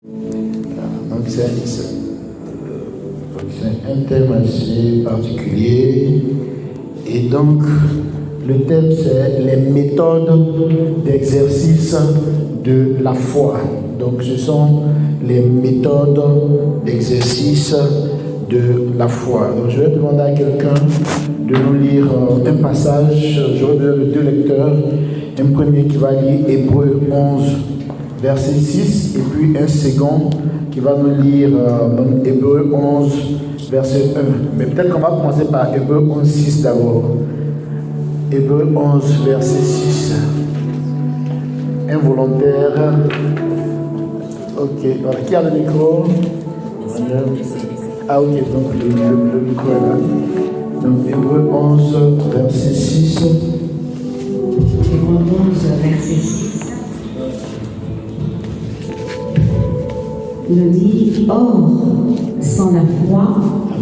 Donc c'est un thème assez particulier. Et donc, le thème, c'est les méthodes d'exercice de la foi. Donc, ce sont les méthodes d'exercice de la foi. Donc, je vais demander à quelqu'un de nous lire un passage. Je vais donner deux lecteurs. Un premier qui va lire Hébreux 11, verset 6, et puis un second qui va nous lire Hébreux 11, verset 1. Mais peut-être qu'on va commencer par Hébreux 11, 6 d'abord. Hébreux 11, verset 6. Un volontaire. Ok, voilà. Qui a le micro? Ah ok, donc le micro est là. Donc Hébreux 11, verset 6. Hébreux 11, verset 6. Il dit, or, sans la foi,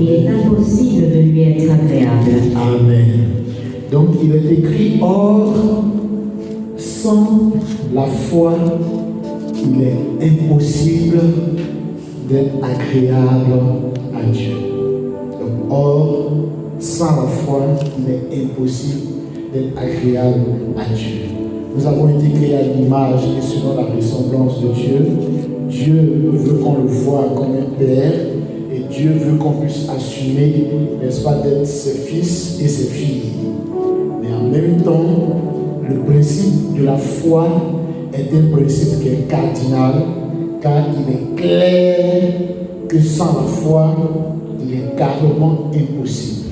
il est impossible de lui être agréable. Amen. Donc il est écrit, or, sans la foi, il est impossible d'être agréable à Dieu. Donc, or, sans la foi, il est impossible d'être agréable à Dieu. Nous avons été créés à l'image et selon la ressemblance de Dieu. Dieu veut qu'on le voie comme un père et Dieu veut qu'on puisse assumer, n'est-ce pas, d'être ses fils et ses filles. Mais en même temps, le principe de la foi est un principe qui est cardinal, car il est clair que sans la foi, il est carrément impossible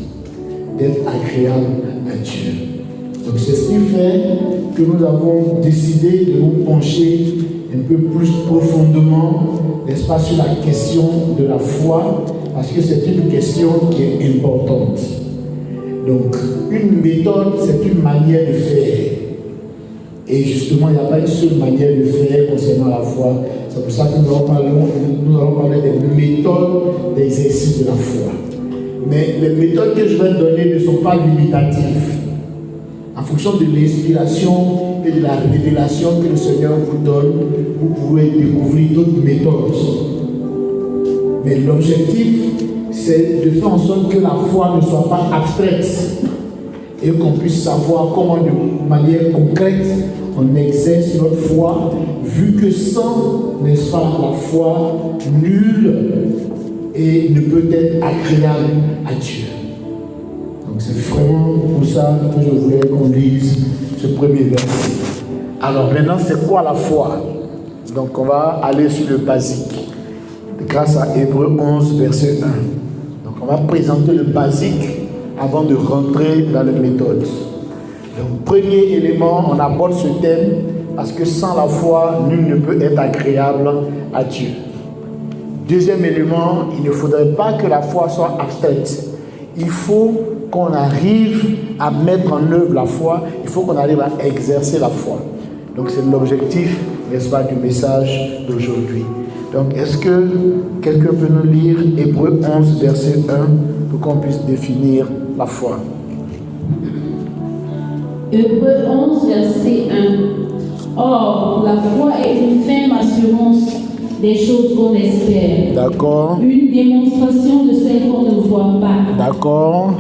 d'être agréable à Dieu. Donc c'est ce qui fait que nous avons décidé de nous pencher un peu plus profondément, n'est-ce pas, sur la question de la foi, parce que c'est une question qui est importante. Donc, une méthode, c'est une manière de faire. Et justement, il n'y a pas une seule manière de faire concernant la foi. C'est pour ça que nous allons parler des méthodes d'exercice de la foi. Mais les méthodes que je vais donner ne sont pas limitatives. En fonction de l'inspiration et de la révélation que le Seigneur vous donne, vous pouvez découvrir d'autres méthodes. Mais l'objectif, c'est de faire en sorte que la foi ne soit pas abstraite et qu'on puisse savoir comment, de manière concrète, on exerce notre foi, vu que sans, n'est-ce pas, la foi, nul et ne peut être agréable à Dieu. Donc c'est vraiment pour ça que je voulais qu'on lise ce premier verset. Alors maintenant, c'est quoi la foi? Donc on va aller sur le basique, grâce à Hébreux 11, verset 1. Donc on va présenter le basique avant de rentrer dans les méthodes. Donc premier élément, on aborde ce thème parce que sans la foi, nul ne peut être agréable à Dieu. Deuxième élément, il ne faudrait pas que la foi soit abstraite. Il faut qu'on arrive à mettre en œuvre la foi, il faut qu'on arrive à exercer la foi. Donc c'est l'objectif, n'est-ce pas, du message d'aujourd'hui. Donc est-ce que quelqu'un peut nous lire Hébreux 11, verset 1, pour qu'on puisse définir la foi? Hébreux 11, verset 1. Or, la foi est une ferme assurance des choses qu'on espère. D'accord. Une démonstration de celles qu'on ne voit pas. D'accord.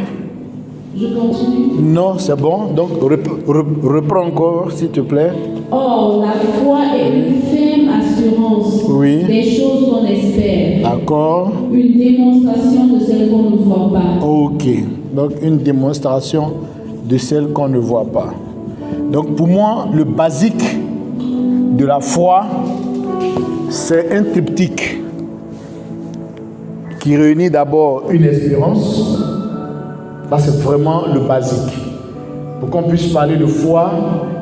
Je continue. Non, c'est bon. Donc, reprends encore, s'il te plaît. Or, la foi est une ferme assurance des choses qu'on espère. D'accord. Une démonstration de celles qu'on ne voit pas. Ok. Donc, une démonstration de celles qu'on ne voit pas. Donc, pour moi, le basique de la foi, c'est un triptyque qui réunit d'abord une espérance. Là, c'est vraiment le basique. Pour qu'on puisse parler de foi,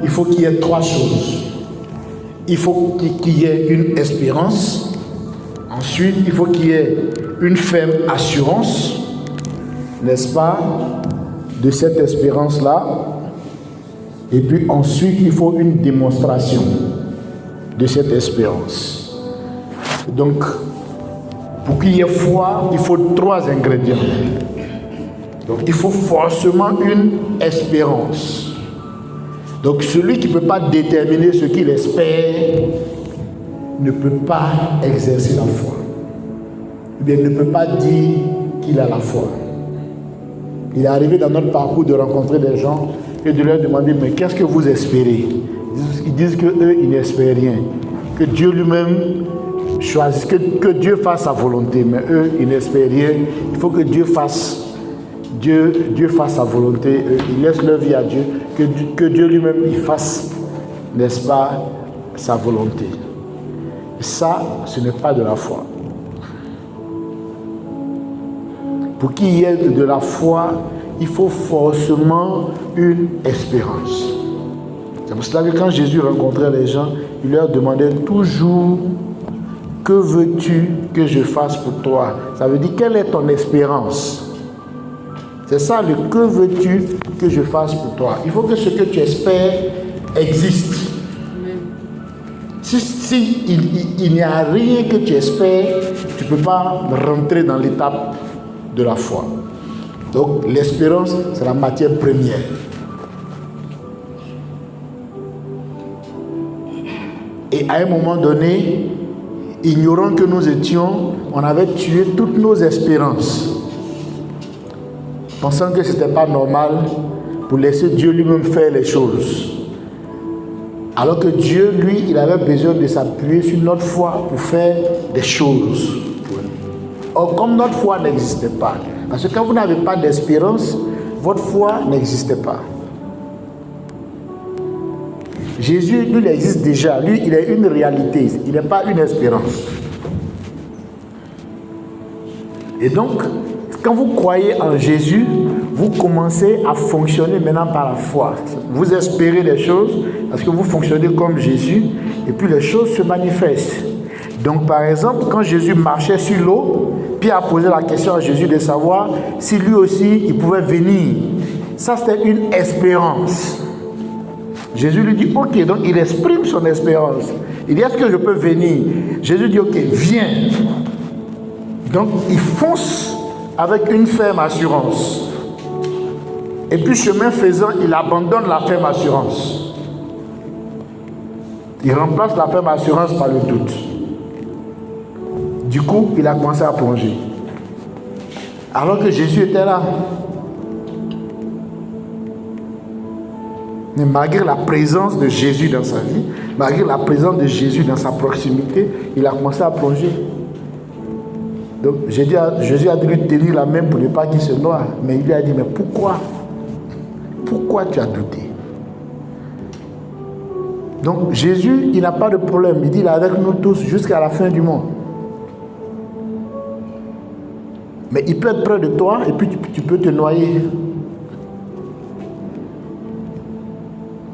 il faut qu'il y ait trois choses. Il faut qu'il y ait une espérance. Ensuite, il faut qu'il y ait une ferme assurance, n'est-ce pas, de cette espérance-là. Et puis ensuite, il faut une démonstration de cette espérance. Donc, pour qu'il y ait foi, il faut trois ingrédients. Donc, il faut forcément une espérance. Donc, celui qui ne peut pas déterminer ce qu'il espère ne peut pas exercer la foi. Ou bien ne peut pas dire qu'il a la foi. Il est arrivé dans notre parcours de rencontrer des gens et de leur demander, mais qu'est-ce que vous espérez? Ils disent qu'eux, ils n'espèrent rien. Que Dieu lui-même choisisse, que Dieu fasse sa volonté. Mais eux, ils n'espèrent rien. Il faut que Dieu fasse sa volonté. Ils laissent leur vie à Dieu. Que Dieu lui-même, il fasse, n'est-ce pas, sa volonté. Et ça, ce n'est pas de la foi. Pour qu'il y ait de la foi, il faut forcément une espérance. C'est pour cela que quand Jésus rencontrait les gens, il leur demandait toujours, que veux-tu que je fasse pour toi? Ça veut dire, quelle est ton espérance? C'est ça, le que veux-tu que je fasse pour toi? Il faut que ce que tu espères existe. Si il n'y a rien que tu espères, tu ne peux pas rentrer dans l'étape de la foi. Donc l'espérance, c'est la matière première. Et à un moment donné, ignorant que nous étions, on avait tué toutes nos espérances, pensant que ce n'était pas normal pour laisser Dieu lui-même faire les choses. Alors que Dieu, lui, il avait besoin de s'appuyer sur notre foi pour faire des choses. Or, comme notre foi n'existait pas, parce que quand vous n'avez pas d'espérance, votre foi n'existait pas. Jésus, lui, il existe déjà. Lui, il est une réalité. Il n'est pas une espérance. Et donc, quand vous croyez en Jésus, vous commencez à fonctionner maintenant par la foi. Vous espérez les choses parce que vous fonctionnez comme Jésus et puis les choses se manifestent. Donc, par exemple, quand Jésus marchait sur l'eau, Pierre a posé la question à Jésus de savoir si lui aussi, il pouvait venir. Ça, c'était une espérance. Jésus lui dit, ok, donc il exprime son espérance. Il dit, est-ce que je peux venir? Jésus dit, ok, viens. Donc, il fonce avec une ferme assurance. Et puis, chemin faisant, il abandonne la ferme assurance. Il remplace la ferme assurance par le doute. Du coup, il a commencé à plonger. Alors que Jésus était là. Mais malgré la présence de Jésus dans sa vie, malgré la présence de Jésus dans sa proximité, il a commencé à plonger. Donc Jésus a dû lui tenir la main pour ne pas qu'il se noie. Mais il lui a dit, mais pourquoi? Pourquoi tu as douté? Donc Jésus, il n'a pas de problème. Il dit, il est avec nous tous jusqu'à la fin du monde. Mais il peut être près de toi et puis tu peux te noyer.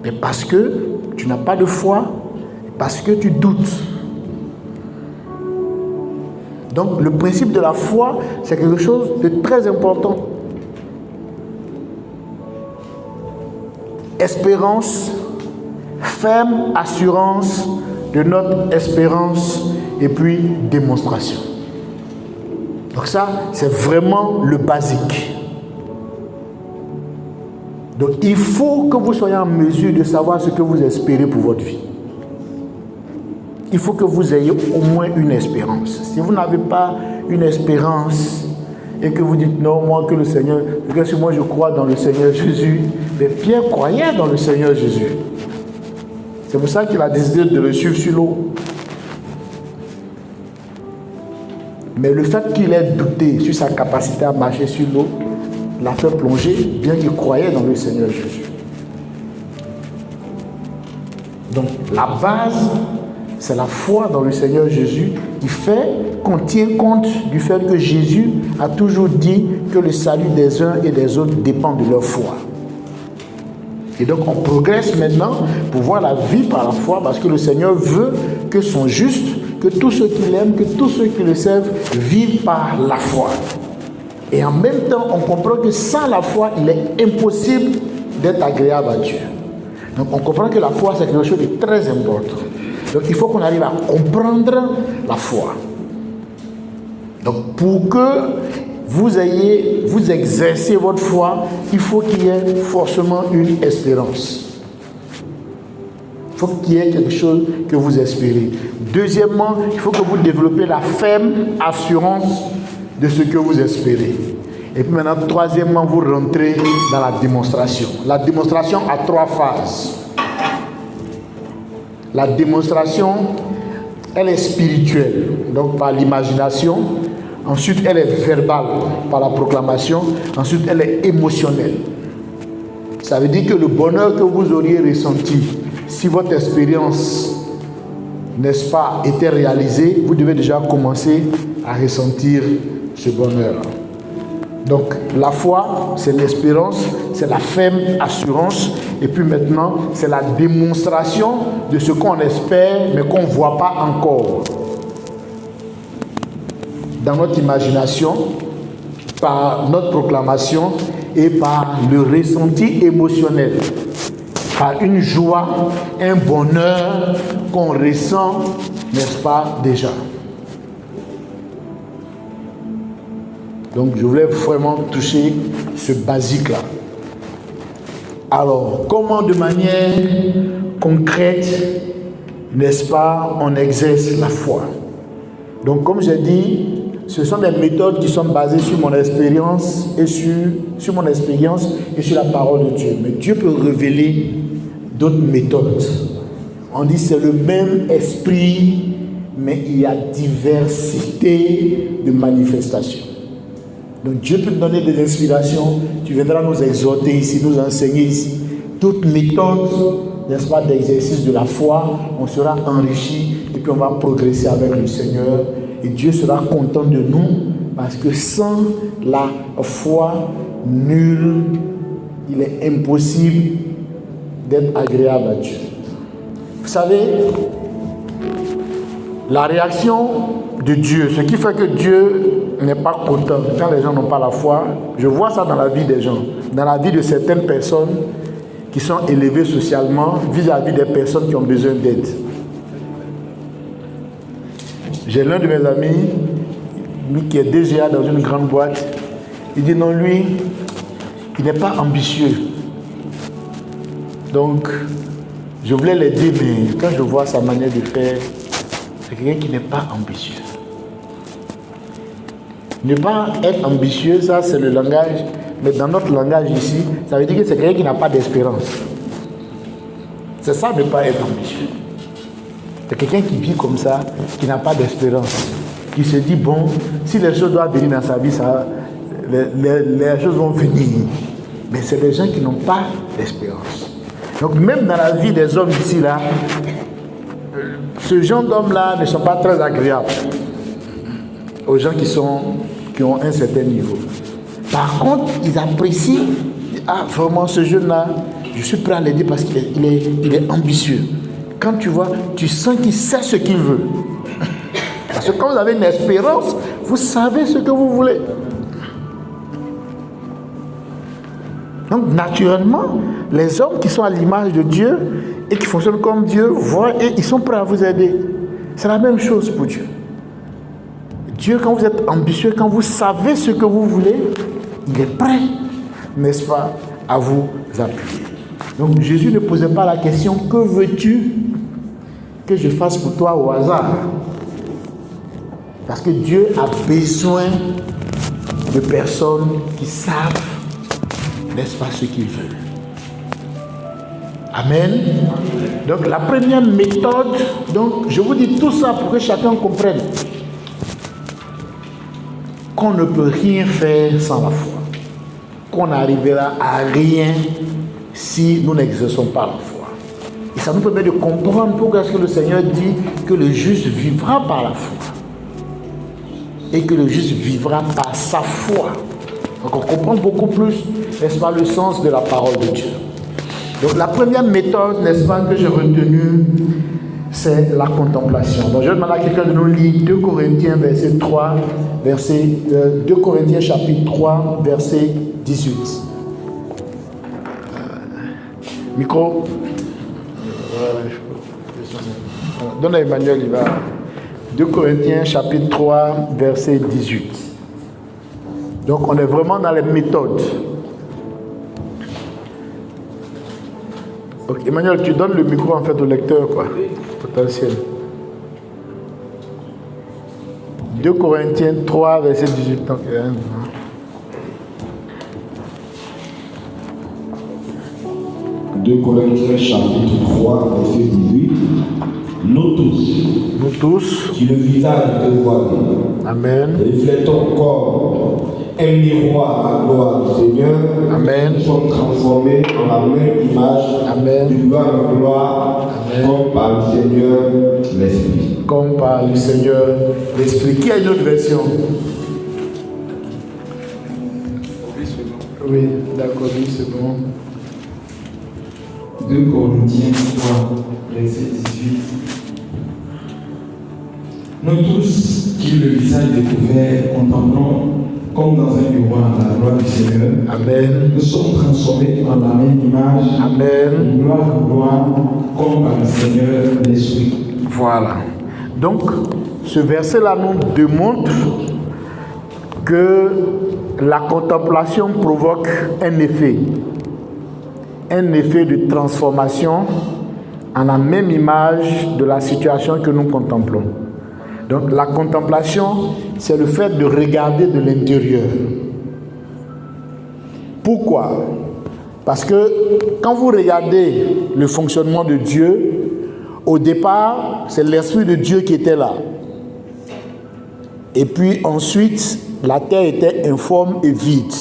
Mais parce que tu n'as pas de foi, parce que tu doutes. Donc le principe de la foi, c'est quelque chose de très important. Espérance, ferme assurance de notre espérance et puis démonstration. Donc ça, c'est vraiment le basique. Donc il faut que vous soyez en mesure de savoir ce que vous espérez pour votre vie. Il faut que vous ayez au moins une espérance. Si vous n'avez pas une espérance et que vous dites non, moi que le Seigneur, parce que moi je crois dans le Seigneur Jésus, mais Pierre croyait dans le Seigneur Jésus. C'est pour ça qu'il a décidé de le suivre sur l'eau. Mais le fait qu'il ait douté sur sa capacité à marcher sur l'eau l'a fait plonger, bien qu'il croyait dans le Seigneur Jésus. Donc la base, c'est la foi dans le Seigneur Jésus qu'on tient compte du fait que Jésus a toujours dit que le salut des uns et des autres dépend de leur foi. Et donc on progresse maintenant pour voir la vie par la foi parce que le Seigneur veut que son juste, que tous ceux qui l'aiment, que tous ceux qui le servent vivent par la foi. Et en même temps, on comprend que sans la foi, il est impossible d'être agréable à Dieu. Donc on comprend que la foi, c'est quelque chose de très important. Donc il faut qu'on arrive à comprendre la foi. Donc pour que vous exercez votre foi, il faut qu'il y ait forcément une espérance. Il faut qu'il y ait quelque chose que vous espérez. Deuxièmement, il faut que vous développez la ferme assurance de ce que vous espérez. Et puis maintenant, troisièmement, vous rentrez dans la démonstration. La démonstration a 3 phases. La démonstration, elle est spirituelle, donc par l'imagination. Ensuite, elle est verbale, par la proclamation. Ensuite, elle est émotionnelle. Ça veut dire que le bonheur que vous auriez ressenti, si votre expérience, n'est-ce pas, était réalisée, vous devez déjà commencer à ressentir ce bonheur. Donc, la foi, c'est l'espérance, c'est la ferme assurance. Et puis maintenant, c'est la démonstration de ce qu'on espère, mais qu'on ne voit pas encore. Dans notre imagination, par notre proclamation et par le ressenti émotionnel. Par une joie, un bonheur qu'on ressent, n'est-ce pas, déjà. Donc, je voulais vraiment toucher ce basique-là. Alors, comment de manière concrète, n'est-ce pas, on exerce la foi? Donc, comme j'ai dit, ce sont des méthodes qui sont basées sur mon expérience et sur mon expérience et sur la parole de Dieu. Mais Dieu peut révéler d'autres méthodes. On dit que c'est le même esprit, mais il y a diversité de manifestations. Donc Dieu peut te donner des inspirations, tu viendras nous exhorter ici, nous enseigner ici. Toute méthode, n'est-ce pas, d'exercice de la foi, on sera enrichi et puis on va progresser avec le Seigneur. Et Dieu sera content de nous parce que sans la foi, nul, il est impossible d'être agréable à Dieu. Vous savez, la réaction de Dieu, ce qui fait que Dieu n'est pas content quand les gens n'ont pas la foi, je vois ça dans la vie des gens, dans la vie de certaines personnes qui sont élevées socialement vis-à-vis des personnes qui ont besoin d'aide. J'ai l'un de mes amis, lui qui est DGA dans une grande boîte, il dit non, lui, il n'est pas ambitieux. Donc, je voulais l'aider, mais quand je vois sa manière de faire, c'est quelqu'un qui n'est pas ambitieux. Ne pas être ambitieux, ça c'est le langage, mais dans notre langage ici, ça veut dire que c'est quelqu'un qui n'a pas d'espérance. C'est ça, ne pas être ambitieux. C'est quelqu'un qui vit comme ça, qui n'a pas d'espérance, qui se dit, bon, si les choses doivent venir dans sa vie, les choses vont venir. Mais c'est des gens qui n'ont pas d'espérance. Donc même dans la vie des hommes ici, là, ce genre d'hommes-là ne sont pas très agréables aux gens qui ont un certain niveau. Par contre, ils apprécient, ah vraiment ce jeune-là, je suis prêt à l'aider parce qu'il est ambitieux. Quand tu vois, tu sens qu'il sait ce qu'il veut. Parce que quand vous avez une espérance, vous savez ce que vous voulez. Donc naturellement, les hommes qui sont à l'image de Dieu et qui fonctionnent comme Dieu, voient et ils sont prêts à vous aider. C'est la même chose pour Dieu. Dieu, quand vous êtes ambitieux, quand vous savez ce que vous voulez, il est prêt, n'est-ce pas, à vous appuyer. Donc Jésus ne posait pas la question, que veux-tu que je fasse pour toi au hasard? Parce que Dieu a besoin de personnes qui savent, n'est-ce pas, ce qu'il veut. Amen. Donc la première méthode, donc je vous dis tout ça pour que chacun comprenne qu'on ne peut rien faire sans la foi, qu'on n'arrivera à rien si nous n'exerçons pas la foi. Et ça nous permet de comprendre pourquoi est-ce que le Seigneur dit que le juste vivra par la foi et que le juste vivra par sa foi. Donc on comprend beaucoup plus, n'est-ce pas, le sens de la parole de Dieu. Donc la première méthode, n'est-ce pas, que j'ai retenue, c'est la contemplation. Donc je demande à quelqu'un de nous lire 2 Corinthiens verset 3, 2 Corinthiens chapitre 3, verset 18. Micro. Donne à Emmanuel, il va. 2 Corinthiens chapitre 3, verset 18. Donc on est vraiment dans les méthodes. Ok, Emmanuel, tu donnes le micro en fait au lecteur, quoi. Potentiel. 2 Corinthiens 3, verset 18. Donc, 2 Corinthiens chapitre 3, verset 18. Nous tous, qui le visage dévoilé, Amen. reflétons comme un miroir à gloire du Seigneur, Amen. Nous sommes transformés en la même image, Amen. de gloire en gloire, Amen. comme par le Seigneur l'Esprit. Comme par le Seigneur l'Esprit. Qui a une autre version? Oui, d'accord, oui, c'est bon. 2 Corinthiens 3, verset 18. Nous tous, qui le visage découvert, contemplons comme dans un miroir la gloire du Seigneur. Amen. Nous sommes transformés en la même image, Amen. de gloire en gloire, comme par le Seigneur l'Esprit. Voilà. Donc, ce verset-là nous démontre que la contemplation provoque un effet de transformation en la même image de la situation que nous contemplons. Donc la contemplation, c'est le fait de regarder de l'intérieur. Pourquoi? Parce que quand vous regardez le fonctionnement de Dieu, au départ, c'est l'Esprit de Dieu qui était là. Et puis ensuite, la terre était informe et vide.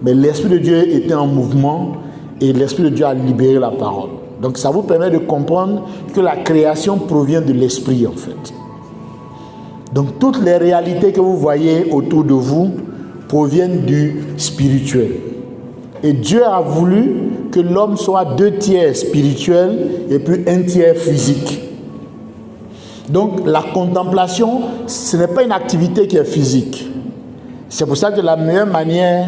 Mais l'Esprit de Dieu était en mouvement et l'Esprit de Dieu a libéré la parole. Donc ça vous permet de comprendre que la création provient de l'Esprit en fait. Donc toutes les réalités que vous voyez autour de vous proviennent du spirituel. Et Dieu a voulu que l'homme soit 2 tiers spirituel et puis 1 tiers physique. Donc la contemplation, ce n'est pas une activité qui est physique. C'est pour ça que la meilleure manière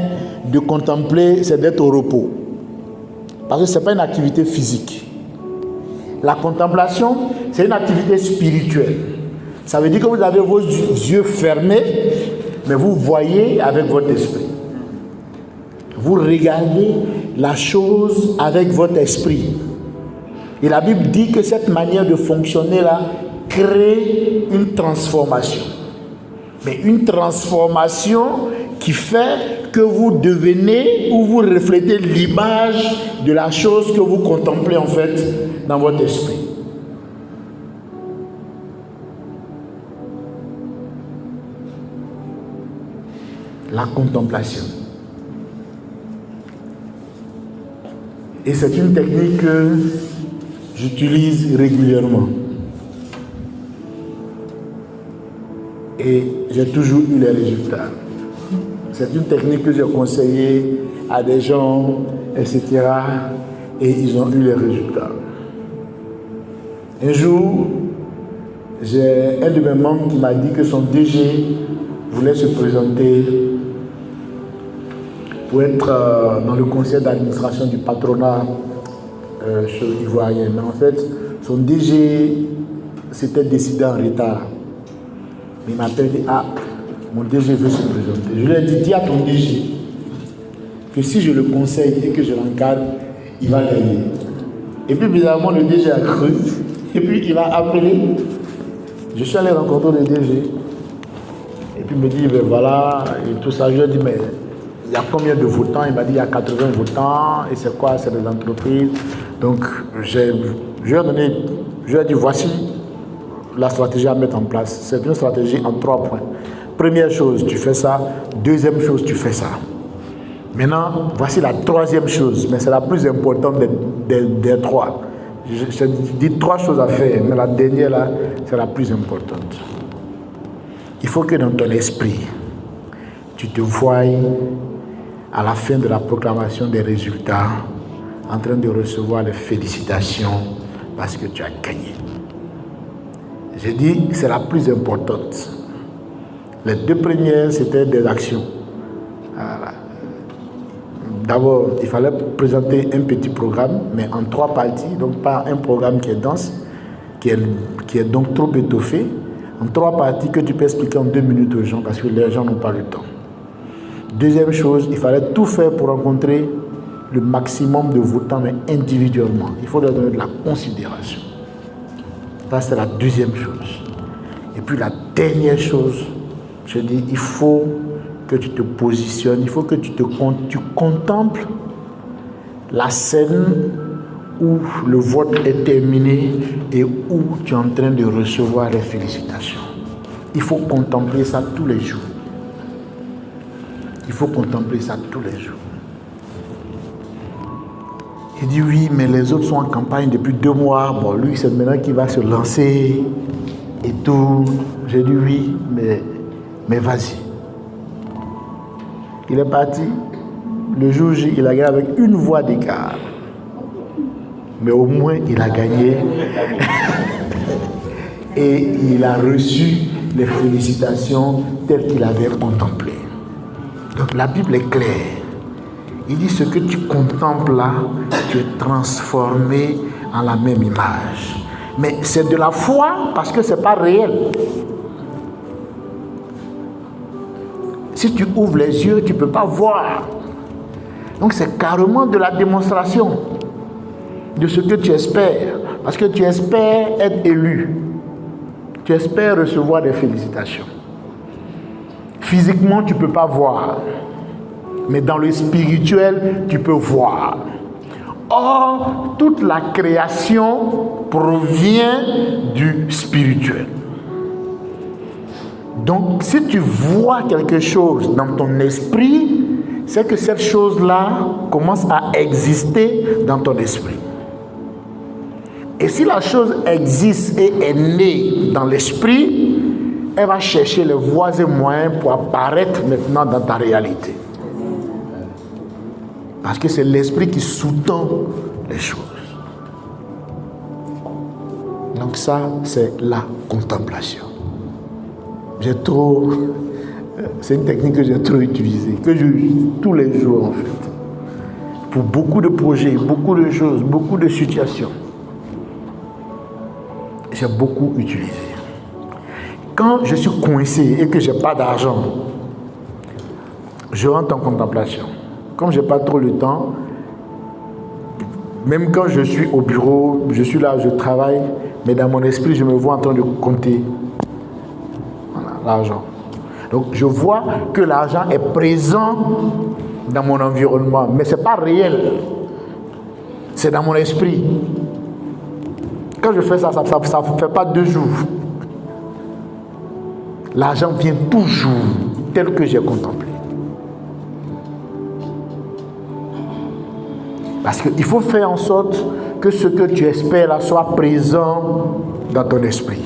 de contempler, c'est d'être au repos. Parce que ce n'est pas une activité physique. La contemplation, c'est une activité spirituelle. Ça veut dire que vous avez vos yeux fermés, mais vous voyez avec votre esprit. Vous regardez la chose avec votre esprit. Et la Bible dit que cette manière de fonctionner là crée une transformation. Mais une transformation qui fait que vous devenez ou vous reflétez l'image de la chose que vous contemplez en fait dans votre esprit. La contemplation. Et c'est une technique que j'utilise régulièrement. Et j'ai toujours eu les résultats. C'est une technique que j'ai conseillée à des gens, etc. Et ils ont eu les résultats. Un jour, j'ai un de mes membres qui m'a dit que son DG voulait se présenter pour être dans le conseil d'administration du patronat ivoirien. Mais en fait, son DG s'était décidé en retard. Il m'appelle et dit, ah, mon DG veut se présenter. Je lui ai dit, dis à ton DG que si je le conseille et que je l'encadre, il va gagner. Et puis bizarrement, le DG a cru. Et puis il m'a appelé. Je suis allé rencontrer le DG. Et puis il me dit, ben voilà, et tout ça. Je lui ai dit, mais il y a combien de votants? Il m'a dit, il y a 80 votants. Et c'est quoi? C'est des entreprises. Donc, je lui ai dit, voici la stratégie à mettre en place. C'est une stratégie en 3 points. Première chose, tu fais ça. Deuxième chose, tu fais ça. Maintenant, voici la 3e chose, mais c'est la plus importante des 3. Je dis 3 choses à faire, mais la dernière là, c'est la plus importante. Il faut que dans ton esprit, tu te voies à la fin de la proclamation des résultats en train de recevoir les félicitations parce que tu as gagné. J'ai dit, c'est la plus importante. Les 2 premières, c'était des actions. Voilà. D'abord, il fallait présenter un petit programme, mais en 3 parties, donc pas un programme qui est dense, qui est donc trop étoffé, en 3 parties que tu peux expliquer en 2 minutes aux gens, parce que les gens n'ont pas le temps. Deuxième chose, il fallait tout faire pour rencontrer le maximum de votre temps, mais individuellement. Il faut leur donner de la considération. Ça, c'est la deuxième chose. Et puis la dernière chose, je dis, il faut que tu te positionnes, il faut que tu contemples la scène où le vote est terminé et où tu es en train de recevoir les félicitations. Il faut contempler ça tous les jours. Il faut contempler ça tous les jours. Il dit oui, mais les autres sont en campagne depuis 2 mois. Bon, lui, c'est maintenant qu'il va se lancer et tout. J'ai dit oui, mais vas-y. Il est parti. Le jour J, il a gagné avec 1 voix d'écart. Mais au moins, il a gagné. Et il a reçu les félicitations telles qu'il avait contemplées. Donc la Bible est claire. Il dit ce que tu contemples là, tu es transformé en la même image. Mais c'est de la foi parce que ce n'est pas réel. Si tu ouvres les yeux, tu ne peux pas voir. Donc c'est carrément de la démonstration de ce que tu espères. Parce que tu espères être élu. Tu espères recevoir des félicitations. Physiquement, tu ne peux pas voir. Mais dans le spirituel, tu peux voir. Or, toute la création provient du spirituel. Donc, si tu vois quelque chose dans ton esprit, c'est que cette chose-là commence à exister dans ton esprit. Et si la chose existe et est née dans l'esprit, elle va chercher les voies et moyens pour apparaître maintenant dans ta réalité. Parce que c'est l'esprit qui sous-tend les choses. Donc ça, c'est la contemplation. C'est une technique que j'ai trop utilisée, que je use tous les jours en fait. Pour beaucoup de projets, beaucoup de choses, beaucoup de situations. J'ai beaucoup utilisé. Quand je suis coincé et que je n'ai pas d'argent, je rentre en contemplation. Comme je n'ai pas trop le temps, même quand je suis au bureau, je suis là, je travaille, mais dans mon esprit, je me vois en train de compter l'argent. Donc, je vois que l'argent est présent dans mon environnement, mais ce n'est pas réel. C'est dans mon esprit. Quand je fais ça, ça ne fait pas 2 jours. L'argent vient toujours tel que j'ai contemplé. Parce qu'il faut faire en sorte que ce que tu espères là soit présent dans ton esprit.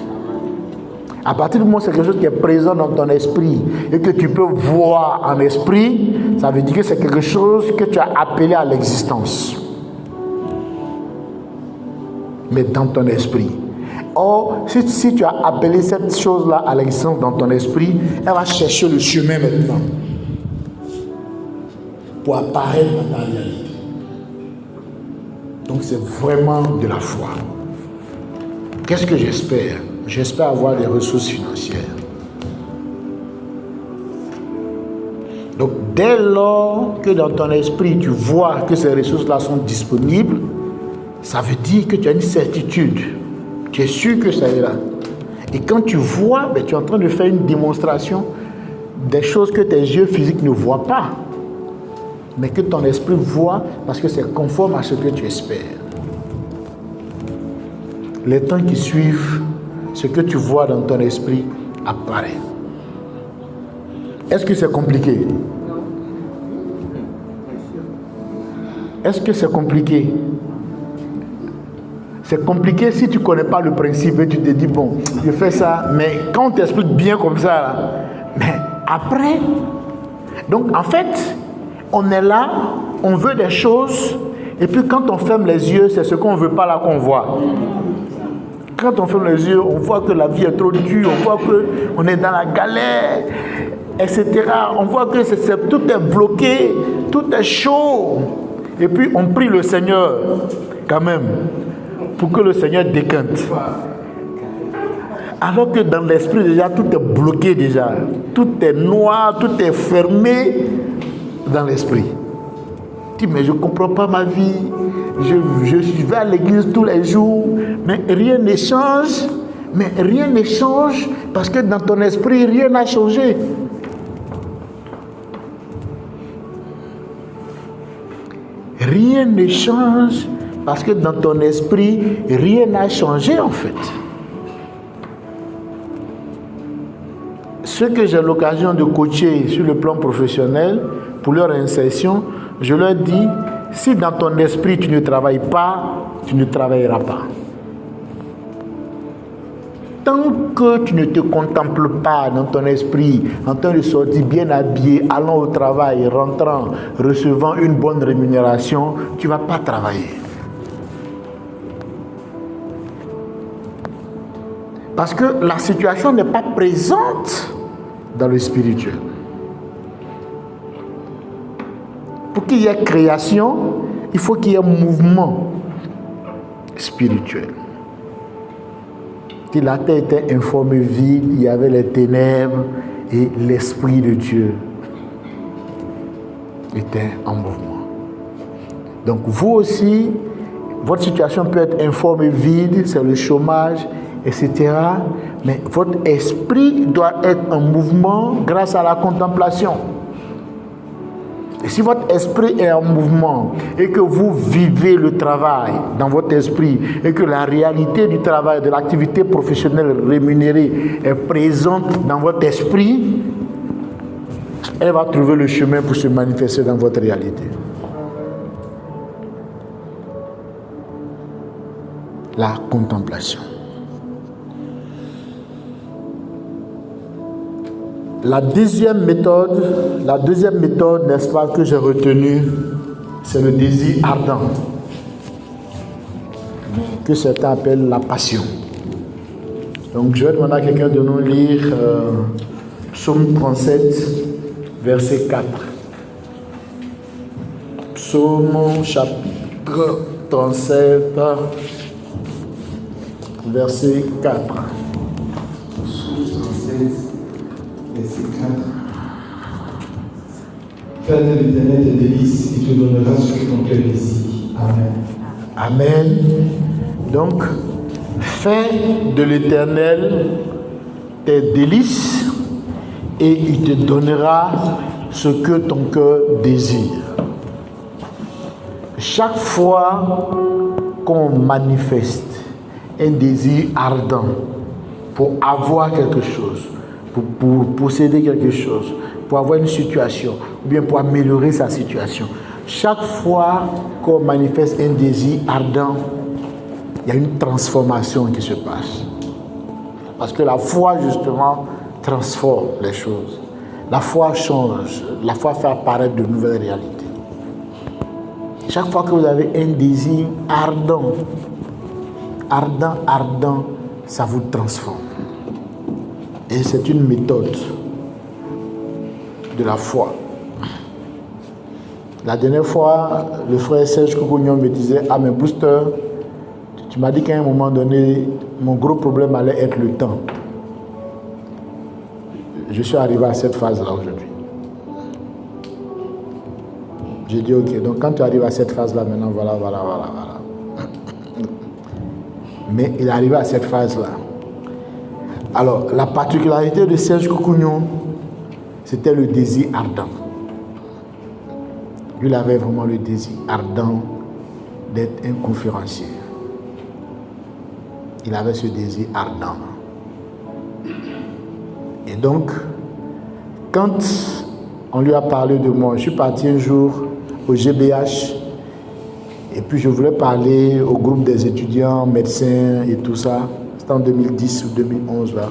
À partir du moment où c'est quelque chose qui est présent dans ton esprit et que tu peux voir en esprit, ça veut dire que c'est quelque chose que tu as appelé à l'existence. Mais dans ton esprit. Or, si tu as appelé cette chose-là à l'existence dans ton esprit, elle va chercher le chemin maintenant pour apparaître dans ta réalité. Donc c'est vraiment de la foi. Qu'est-ce que j'espère? J'espère avoir des ressources financières. Donc dès lors que dans ton esprit tu vois que ces ressources-là sont disponibles, ça veut dire que tu as une certitude. Tu es sûr que ça est là. Et quand tu vois, tu es en train de faire une démonstration des choses que tes yeux physiques ne voient pas, mais que ton esprit voit parce que c'est conforme à ce que tu espères. Les temps qui suivent, ce que tu vois dans ton esprit apparaît. Est-ce que c'est compliqué? Est-ce que c'est compliqué? C'est compliqué si tu ne connais pas le principe et tu te dis, bon, je fais ça, mais quand on t'explique bien comme ça, là, mais après, donc en fait, on est là, on veut des choses, et puis quand on ferme les yeux, c'est ce qu'on ne veut pas là qu'on voit. Quand on ferme les yeux, on voit que la vie est trop dure, on voit qu'on est dans la galère, etc. On voit que tout est bloqué, tout est chaud. Et puis on prie le Seigneur, quand même, pour que le Seigneur décante. Alors que dans l'esprit déjà, tout est bloqué déjà. Tout est noir, tout est fermé dans l'esprit. dit, mais je ne comprends pas ma vie. Je vais à l'église tous les jours, mais rien ne change. Mais rien ne change parce que dans ton esprit, rien n'a changé. Rien ne change parce que dans ton esprit, rien n'a changé en fait. Ceux que j'ai l'occasion de coacher sur le plan professionnel, pour leur insertion, je leur dis, si dans ton esprit tu ne travailles pas, tu ne travailleras pas. Tant que tu ne te contemples pas dans ton esprit, en train de sortir bien habillé, allant au travail, rentrant, recevant une bonne rémunération, tu ne vas pas travailler. Parce que la situation n'est pas présente dans le spirituel. Pour qu'il y ait création, il faut qu'il y ait un mouvement spirituel. Si la terre était informée vide, il y avait les ténèbres et l'Esprit de Dieu était en mouvement. Donc vous aussi, votre situation peut être informée vide, c'est le chômage, etc. Mais votre esprit doit être en mouvement grâce à la contemplation. Et si votre esprit est en mouvement et que vous vivez le travail dans votre esprit et que la réalité du travail, de l'activité professionnelle rémunérée est présente dans votre esprit, elle va trouver le chemin pour se manifester dans votre réalité. La contemplation. La deuxième méthode, n'est-ce pas, que j'ai retenue, c'est le désir ardent, que certains appellent la passion. Donc je vais demander à quelqu'un de nous lire Psaume 37, verset 4. Psaume chapitre 37, verset 4. Psaume 37. Verset 4. Fais de l'Éternel tes délices, il te donnera ce que ton cœur désire. Amen. Amen. Donc, fais de l'Éternel tes délices et il te donnera ce que ton cœur désire. Chaque fois qu'on manifeste un désir ardent pour avoir quelque chose, pour posséder quelque chose, pour avoir une situation, ou bien pour améliorer sa situation. Chaque fois qu'on manifeste un désir ardent, il y a une transformation qui se passe. Parce que la foi, justement, transforme les choses. La foi change, la foi fait apparaître de nouvelles réalités. Chaque fois que vous avez un désir ardent, ça vous transforme. Et c'est une méthode de la foi. La dernière fois, le frère Serge Koukouignon me disait, ah mais Booster, tu m'as dit qu'à un moment donné, mon gros problème allait être le temps. Je suis arrivé à cette phase-là aujourd'hui. J'ai dit, ok, donc quand tu arrives à cette phase-là, maintenant, voilà. Mais il est arrivé à cette phase-là. Alors, la particularité de Serge Koukouignon, c'était le désir ardent. Lui, il avait vraiment le désir ardent d'être un conférencier. Il avait ce désir ardent. Et donc, quand on lui a parlé de moi, je suis parti un jour au GBH et puis je voulais parler au groupe des étudiants, médecins et tout ça. C'était en 2010 ou 2011 là.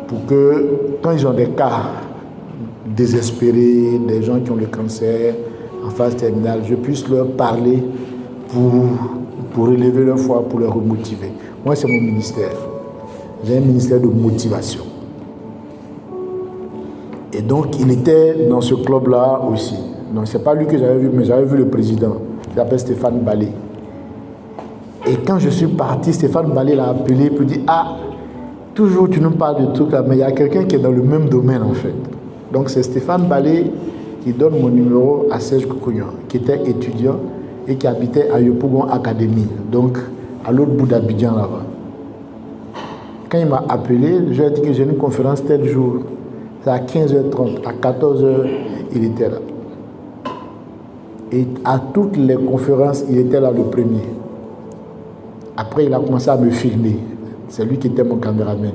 Pour que, quand ils ont des cas désespérés, des gens qui ont le cancer en phase terminale, je puisse leur parler pour relever leur foi, pour leur remotiver. Moi, c'est mon ministère. J'ai un ministère de motivation. Et donc, il était dans ce club-là aussi. Donc, ce n'est pas lui que j'avais vu, mais j'avais vu le président. Il s'appelle Stéphane Balé. Et quand je suis parti, Stéphane Balé l'a appelé et dit, ah, toujours tu nous parles de trucs là, mais il y a quelqu'un qui est dans le même domaine en fait. Donc c'est Stéphane Balé qui donne mon numéro à Serge Koukouignan, qui était étudiant et qui habitait à Yopougon Academy, donc à l'autre bout d'Abidjan là-bas. Quand il m'a appelé, je lui ai dit que j'ai une conférence tel jour. C'est à 15h30, à 14h, il était là. Et à toutes les conférences, il était là le premier. Après, il a commencé à me filmer. C'est lui qui était mon caméraman.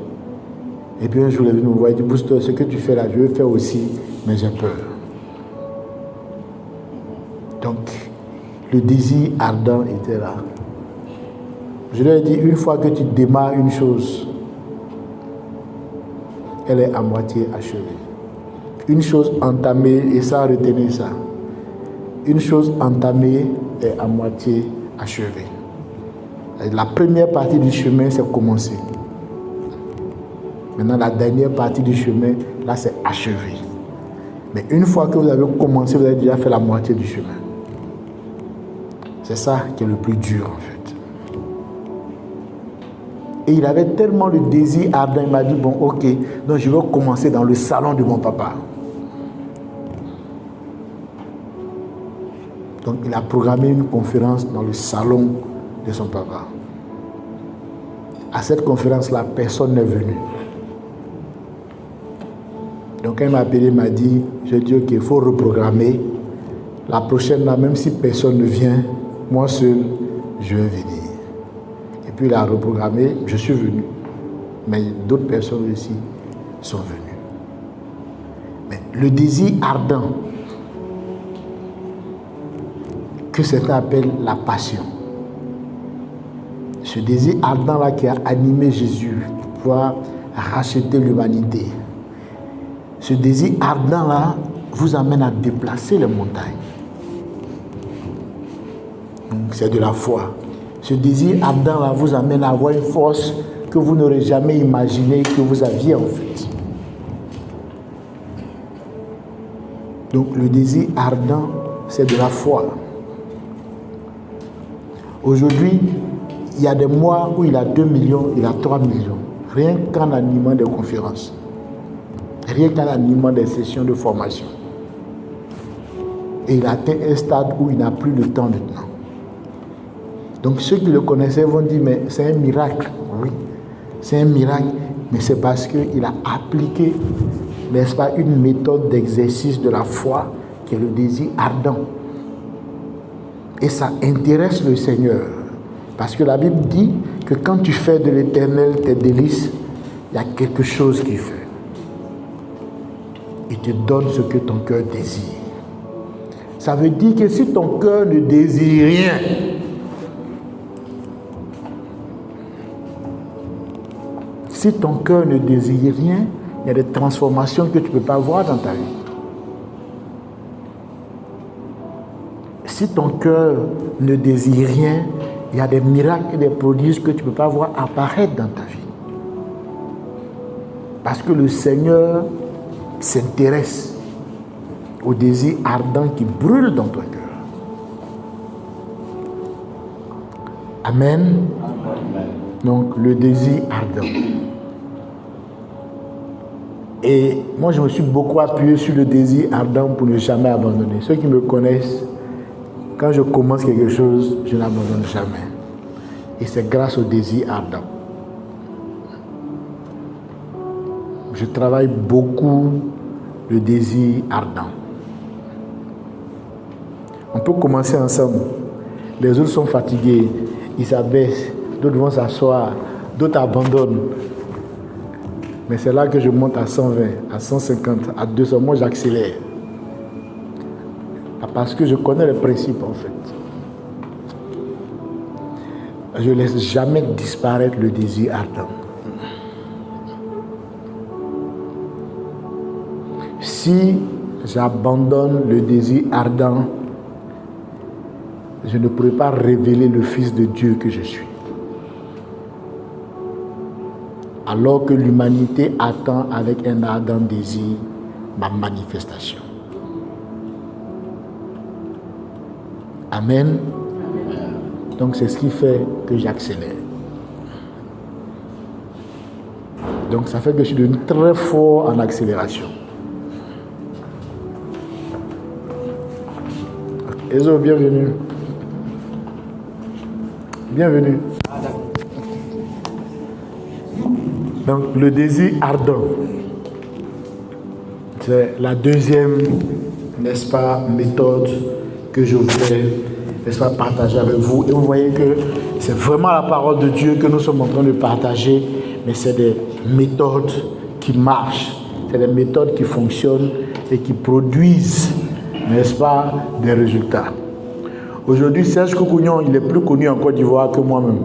Et puis un jour, il est venu me voir, il dit, Booster, ce que tu fais là, je veux faire aussi, mais j'ai peur. Donc, le désir ardent était là. Je lui ai dit, une fois que tu démarres une chose, elle est à moitié achevée. Une chose entamée, et ça, retenez ça. Une chose entamée est à moitié achevée. La première partie du chemin, c'est commencer. Maintenant, la dernière partie du chemin, là, c'est achevé. Mais une fois que vous avez commencé, vous avez déjà fait la moitié du chemin. C'est ça qui est le plus dur, en fait. Et il avait tellement le désir ardent, il m'a dit, bon, ok, donc je vais commencer dans le salon de mon papa. Donc il a programmé une conférence dans le salon de son papa. À cette conférence-là, personne n'est venu. Donc quand il m'a appelé, il m'a dit, je dis, ok, il faut reprogrammer. La prochaine, là, même si personne ne vient, moi seul, je vais venir. Et puis il a reprogrammé, je suis venu. Mais d'autres personnes aussi sont venues. Mais le désir ardent, que certains appellent la passion. Ce désir ardent-là qui a animé Jésus pour pouvoir racheter l'humanité. Ce désir ardent-là vous amène à déplacer les montagnes. Donc c'est de la foi. Ce désir ardent-là vous amène à avoir une force que vous n'aurez jamais imaginé que vous aviez en fait. Donc le désir ardent, c'est de la foi. Aujourd'hui, il y a des mois où il a 2 millions, il a 3 millions. Rien qu'en animant des conférences. Rien qu'en animant des sessions de formation. Et il a atteint un stade où il n'a plus le temps maintenant. Donc ceux qui le connaissaient vont dire, mais c'est un miracle. Oui, c'est un miracle, mais c'est parce qu'il a appliqué, n'est-ce pas, une méthode d'exercice de la foi qui est le désir ardent. Et ça intéresse le Seigneur. Parce que la Bible dit que quand tu fais de l'Éternel tes délices, il y a quelque chose qui fait. Il te donne ce que ton cœur désire. Ça veut dire que si ton cœur ne désire rien, si ton cœur ne désire rien, il y a des transformations que tu ne peux pas voir dans ta vie. Si ton cœur ne désire rien, il y a des miracles et des prodiges que tu ne peux pas voir apparaître dans ta vie. Parce que le Seigneur s'intéresse au désir ardent qui brûle dans ton cœur. Amen. Donc le désir ardent. Et moi je me suis beaucoup appuyé sur le désir ardent pour ne jamais abandonner. Ceux qui me connaissent, quand je commence quelque chose, je n'abandonne jamais. Et c'est grâce au désir ardent. Je travaille beaucoup le désir ardent. On peut commencer ensemble. Les autres sont fatigués, ils s'abaissent, d'autres vont s'asseoir, d'autres abandonnent. Mais c'est là que je monte à 120, à 150, à 200. Moi, j'accélère. Parce que je connais le principe, en fait. Je ne laisse jamais disparaître le désir ardent. Si j'abandonne le désir ardent, je ne pourrai pas révéler le Fils de Dieu que je suis. Alors que l'humanité attend avec un ardent désir ma manifestation. Amen. Donc c'est ce qui fait que j'accélère. Donc ça fait que je suis devenu très fort en accélération. Ezo, bienvenue. Bienvenue. Donc, le désir ardent, c'est la deuxième, n'est-ce pas, méthode que je voudrais, n'est-ce pas, partager avec vous. Et vous voyez que c'est vraiment la parole de Dieu que nous sommes en train de partager, mais c'est des méthodes qui marchent, c'est des méthodes qui fonctionnent et qui produisent, n'est-ce pas, des résultats. Aujourd'hui, Serge Kokounion, il est plus connu en Côte d'Ivoire que moi-même.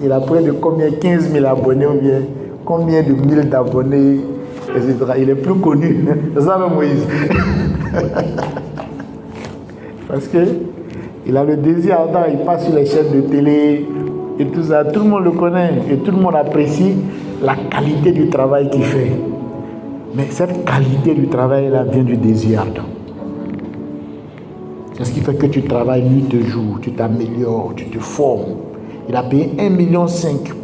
Il a près de combien, 15 000 abonnés ou bien combien de mille d'abonnés, etc. Il est plus connu. C'est ça même Moïse. Parce que il a le désir ardent, il passe sur les chaînes de télé et tout ça. Tout le monde le connaît et tout le monde apprécie la qualité du travail qu'il fait. Mais cette qualité du travail là vient du désir ardent. C'est ce qui fait que tu travailles nuit et jour, tu t'améliores, tu te formes. Il a payé 1,5 million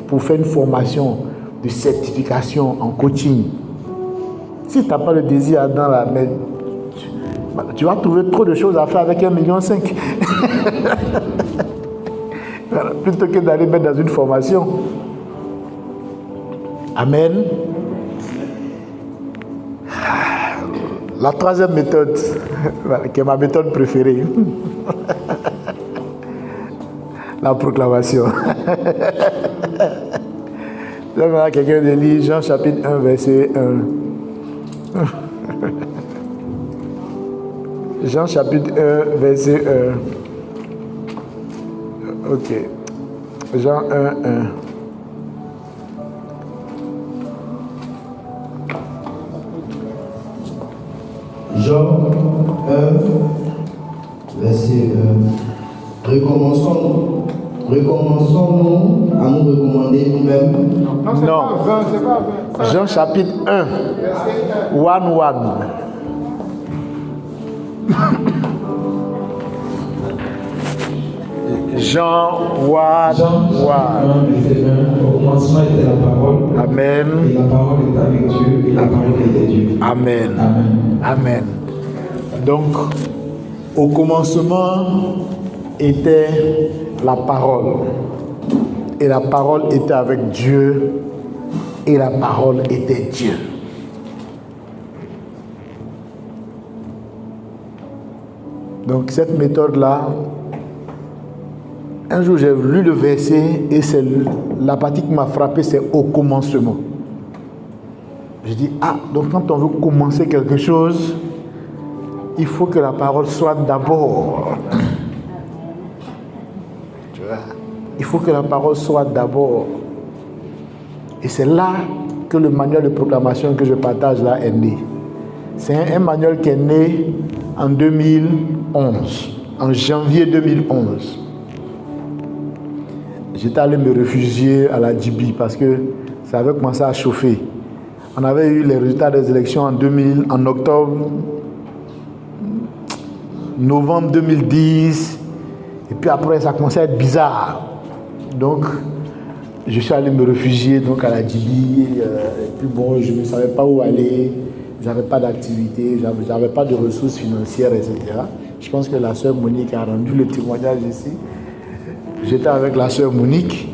pour faire une formation de certification en coaching. Si tu n'as pas le désir ardent là, mais tu vas trouver trop de choses à faire avec 1,5 million. Plutôt que d'aller mettre dans une formation. Amen. La troisième méthode, qui est ma méthode préférée, la proclamation. Là, quelqu'un de lire Jean chapitre 1, verset 1. Jean chapitre 1, verset 1. Ok. Jean 1, 1. Jean 1, verset 1. Recommençons-nous à nous recommander nous-mêmes. Non, c'est pas 20. Jean chapitre 1, 1, 1. Jean 1, 1. Verset 1. Au commencement était la parole. Amen. Et la parole était avec Dieu et la parole était Dieu. Amen. Amen. Amen. Donc, au commencement était la parole. Et la parole était avec Dieu. Et la parole était Dieu. Donc, cette méthode-là, un jour j'ai lu le verset et c'est la partie qui m'a frappé, c'est au commencement. Je dis, donc quand on veut commencer quelque chose, il faut que la parole soit d'abord. Tu vois? Il faut que la parole soit d'abord. Et c'est là que le manuel de proclamation que je partage là est né. C'est un manuel qui est né en 2011, en janvier 2011. J'étais allé me réfugier à la Djibi parce que ça avait commencé à chauffer. On avait eu les résultats des élections en octobre, novembre 2010. Et puis après, ça commençait à être bizarre. Donc, je suis allé me réfugier donc, à la Djibi. Et puis bon, je ne savais pas où aller. Je n'avais pas d'activité, je n'avais pas de ressources financières, etc. Je pense que la sœur Monique a rendu le témoignage ici. J'étais avec la sœur Monique.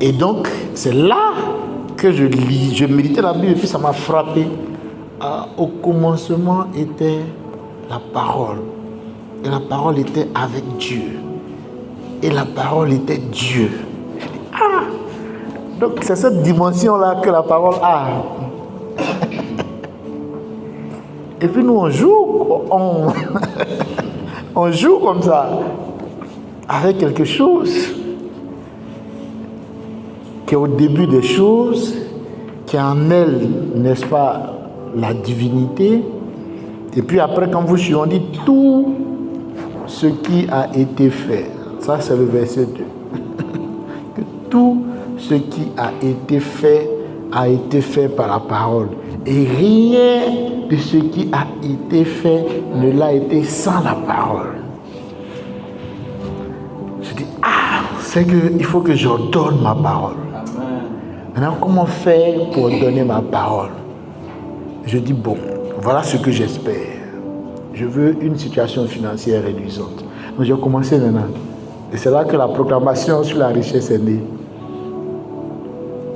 Et donc, c'est là que je méditais la Bible et puis ça m'a frappé. Au commencement était la parole. Et la parole était avec Dieu. Et la parole était Dieu. Donc, c'est cette dimension-là que la parole a. Et puis nous, on joue, on joue comme ça, avec quelque chose qui est au début des choses, qui est en elle, n'est-ce pas, la divinité. Et puis après, quand vous suivez, on dit tout ce qui a été fait. Ça, c'est le verset 2. Que tout ce qui a été fait par la parole. Et rien de ce qui a été fait ne l'a été sans la parole. Je dis, c'est qu'il faut que j'ordonne ma parole. Maintenant, comment faire pour donner ma parole? Je dis, bon, voilà ce que j'espère. je veux une situation financière réduisante. Donc j'ai commencé maintenant. Et c'est là que la proclamation sur la richesse est née.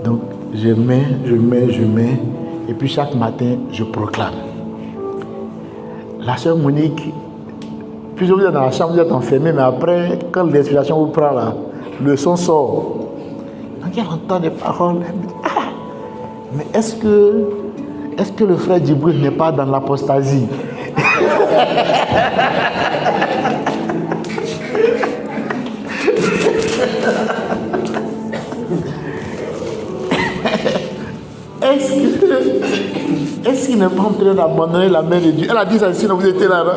Donc je mets. Et puis chaque matin, je proclame. La sœur Monique, puis vous êtes dans la chambre, vous êtes enfermé, mais après, quand l'inspiration vous prend là, le son sort. Donc elle entend des paroles. Elle me dit, ah, mais est-ce que le frère Djibril n'est pas dans l'apostasie? Est-ce qu'il n'est pas en train d'abandonner la main de Dieu? Elle a dit ça sinon vous étiez là, non?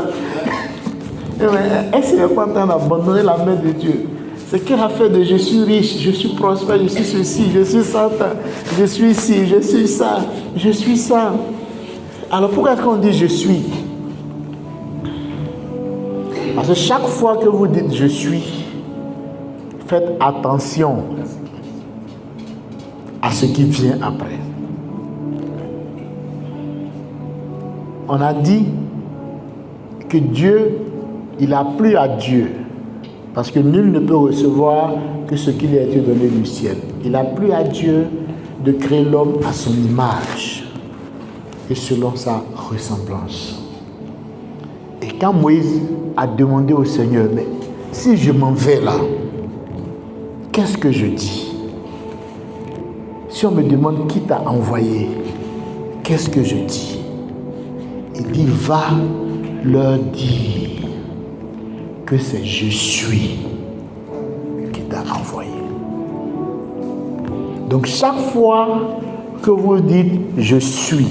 Est-ce qu'il n'est pas en train d'abandonner la main de Dieu? C'est qu'elle a fait de je suis riche, je suis prospère, je suis ceci, je suis ça, je suis ci, je suis ça, je suis ça. Alors pourquoi est-ce qu'on dit je suis? Parce que chaque fois que vous dites je suis, faites attention à ce qui vient après. On a dit que Dieu, il a plu à Dieu, parce que nul ne peut recevoir que ce qui lui a été donné du ciel. Il a plu à Dieu de créer l'homme à son image et selon sa ressemblance. Et quand Moïse a demandé au Seigneur, mais si je m'en vais là, qu'est-ce que je dis? Si on me demande qui t'a envoyé, qu'est-ce que je dis? Il dit, va leur dire que c'est je suis qui t'a envoyé. Donc chaque fois que vous dites je suis,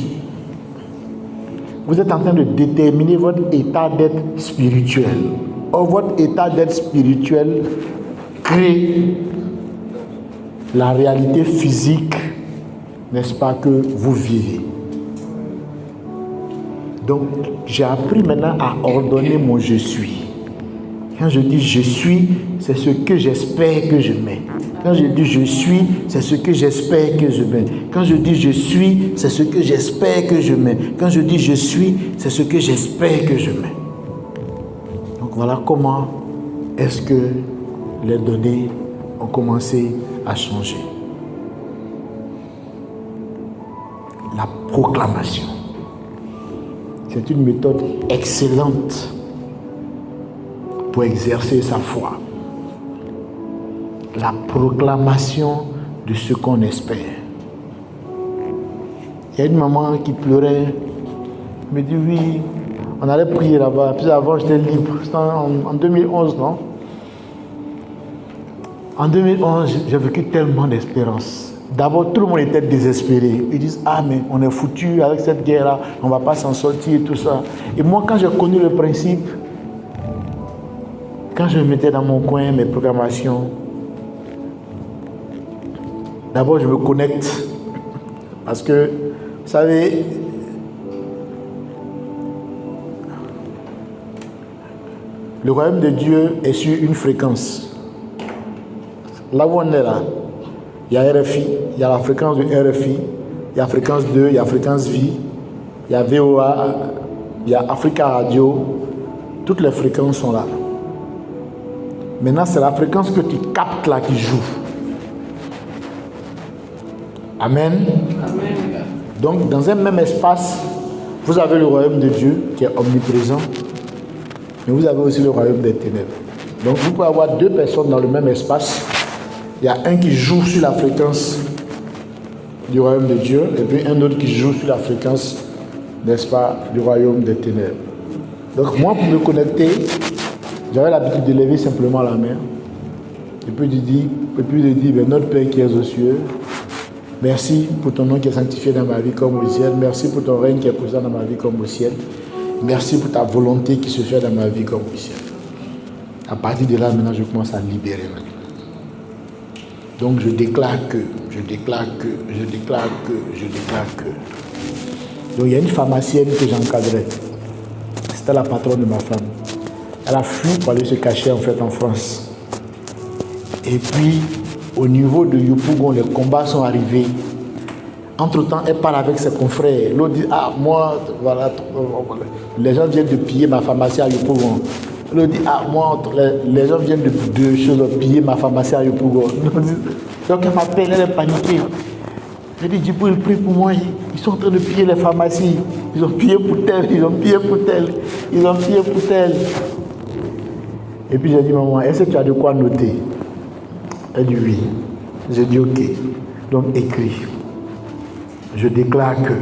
vous êtes en train de déterminer votre état d'être spirituel. Or, votre état d'être spirituel crée la réalité physique, n'est-ce pas, que vous vivez. Donc, j'ai appris maintenant à ordonner mon je suis. Quand je dis je suis, c'est ce que j'espère que je mets. Quand je dis je suis, c'est ce que j'espère que je mets. Quand je dis je suis, c'est ce que j'espère que je mets. Quand je dis je suis, c'est ce que j'espère que je mets. Donc voilà comment est-ce que les données ont commencé à changer. La proclamation. C'est une méthode excellente pour exercer sa foi. La proclamation de ce qu'on espère. Il y a une maman qui pleurait, elle me dit oui, on allait prier là-bas. Puis avant j'étais libre, c'était en 2011, non? En 2011, j'ai vécu tellement d'espérance. D'abord, tout le monde était désespéré. Ils disent, ah mais on est foutu avec cette guerre-là, on ne va pas s'en sortir, tout ça. Et moi, quand j'ai connu le principe, quand je me mettais dans mon coin, mes proclamations, d'abord je me connecte. Parce que, vous savez, le royaume de Dieu est sur une fréquence. Là où on est là, il y a RFI, il y a la fréquence de RFI, il y a fréquence 2, il y a fréquence vie, il y a VOA, il y a Africa Radio, toutes les fréquences sont là. Maintenant, c'est la fréquence que tu captes là qui joue. Amen. Amen. Donc, dans un même espace, vous avez le royaume de Dieu qui est omniprésent, mais vous avez aussi le royaume des ténèbres. Donc, vous pouvez avoir deux personnes dans le même espace. Il y a un qui joue sur la fréquence du royaume de Dieu et puis un autre qui joue sur la fréquence, n'est-ce pas, du royaume des ténèbres. Donc moi, pour me connecter, j'avais l'habitude de lever simplement la main et puis de dire, ben, notre Père qui es aux cieux, merci pour ton nom qui est sanctifié dans ma vie comme au ciel, merci pour ton règne qui est présent dans ma vie comme au ciel, merci pour ta volonté qui se fait dans ma vie comme au ciel. À partir de là, maintenant, je commence à libérer maintenant. Donc je déclare que. Donc il y a une pharmacienne que j'encadrais. C'était la patronne de ma femme. Elle a fui pour aller se cacher en fait en France. Et puis au niveau de Yopougon, les combats sont arrivés. Entre-temps, elle parle avec ses confrères. L'autre dit, ah, moi, voilà, les gens viennent de piller ma pharmacie à Yopougon. L'autre dit, ah, moi, les gens viennent de piller ma pharmacie à Yopougon. Donc elle m'appelle, elle est paniquée. Je dis, Djibril, prie pour moi. Ils sont en train de piller les pharmacies. Ils ont pillé pour tel, ils ont pillé pour tel, ils ont pillé pour tel. Et puis j'ai dit, maman, est-ce que tu as de quoi noter? Elle dit oui. J'ai dit ok. Donc écris. Je déclare que.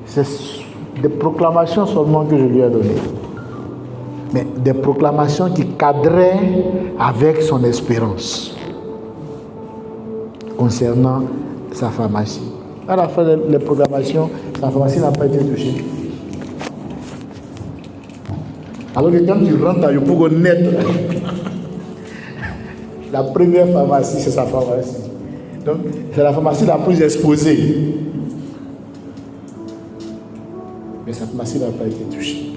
C'est des proclamations seulement que je lui ai données. Mais des proclamations qui cadraient avec son espérance concernant sa pharmacie. À la fin des proclamations, sa pharmacie n'a pas été touchée. Alors que quand tu rentres à Yopougon net, la première pharmacie, c'est sa pharmacie. Donc, c'est la pharmacie la plus exposée. Mais sa pharmacie n'a pas été touchée.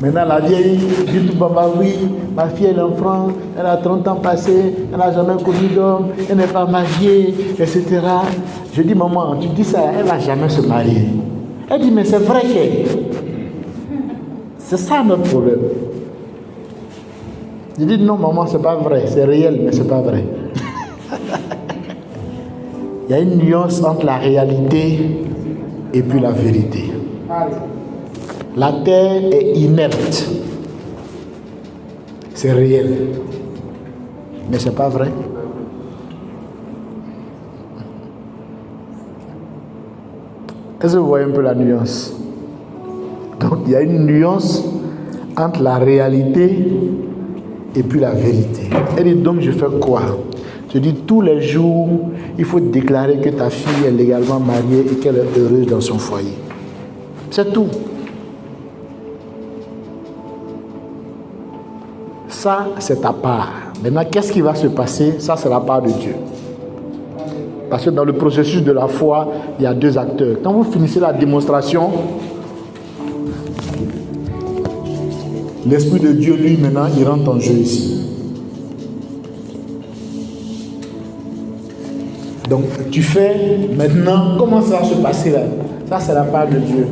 Maintenant, la vieille dit tout papa, oui, ma fille elle est en France, elle a 30 ans passés, elle n'a jamais connu d'homme, elle n'est pas mariée, etc. Je dis, maman, tu dis ça, elle ne va jamais se marier. Elle dit, mais c'est vrai que c'est ça notre problème. Je dis, non, maman, c'est pas vrai, c'est réel, mais c'est pas vrai. Il y a une nuance entre la réalité et puis la vérité. La terre est inerte. C'est réel. Mais ce n'est pas vrai. Est-ce que vous voyez un peu la nuance? Donc il y a une nuance entre la réalité et puis la vérité. Elle dit donc je fais quoi? Je dis tous les jours, il faut déclarer que ta fille est légalement mariée et qu'elle est heureuse dans son foyer. C'est tout. Ça, c'est ta part. Maintenant, qu'est-ce qui va se passer? Ça, c'est la part de Dieu. Parce que dans le processus de la foi, il y a deux acteurs. Quand vous finissez la démonstration, l'Esprit de Dieu, lui, maintenant, il rentre en jeu ici. Donc, tu fais maintenant, comment ça va se passer là? Ça, c'est la part de Dieu.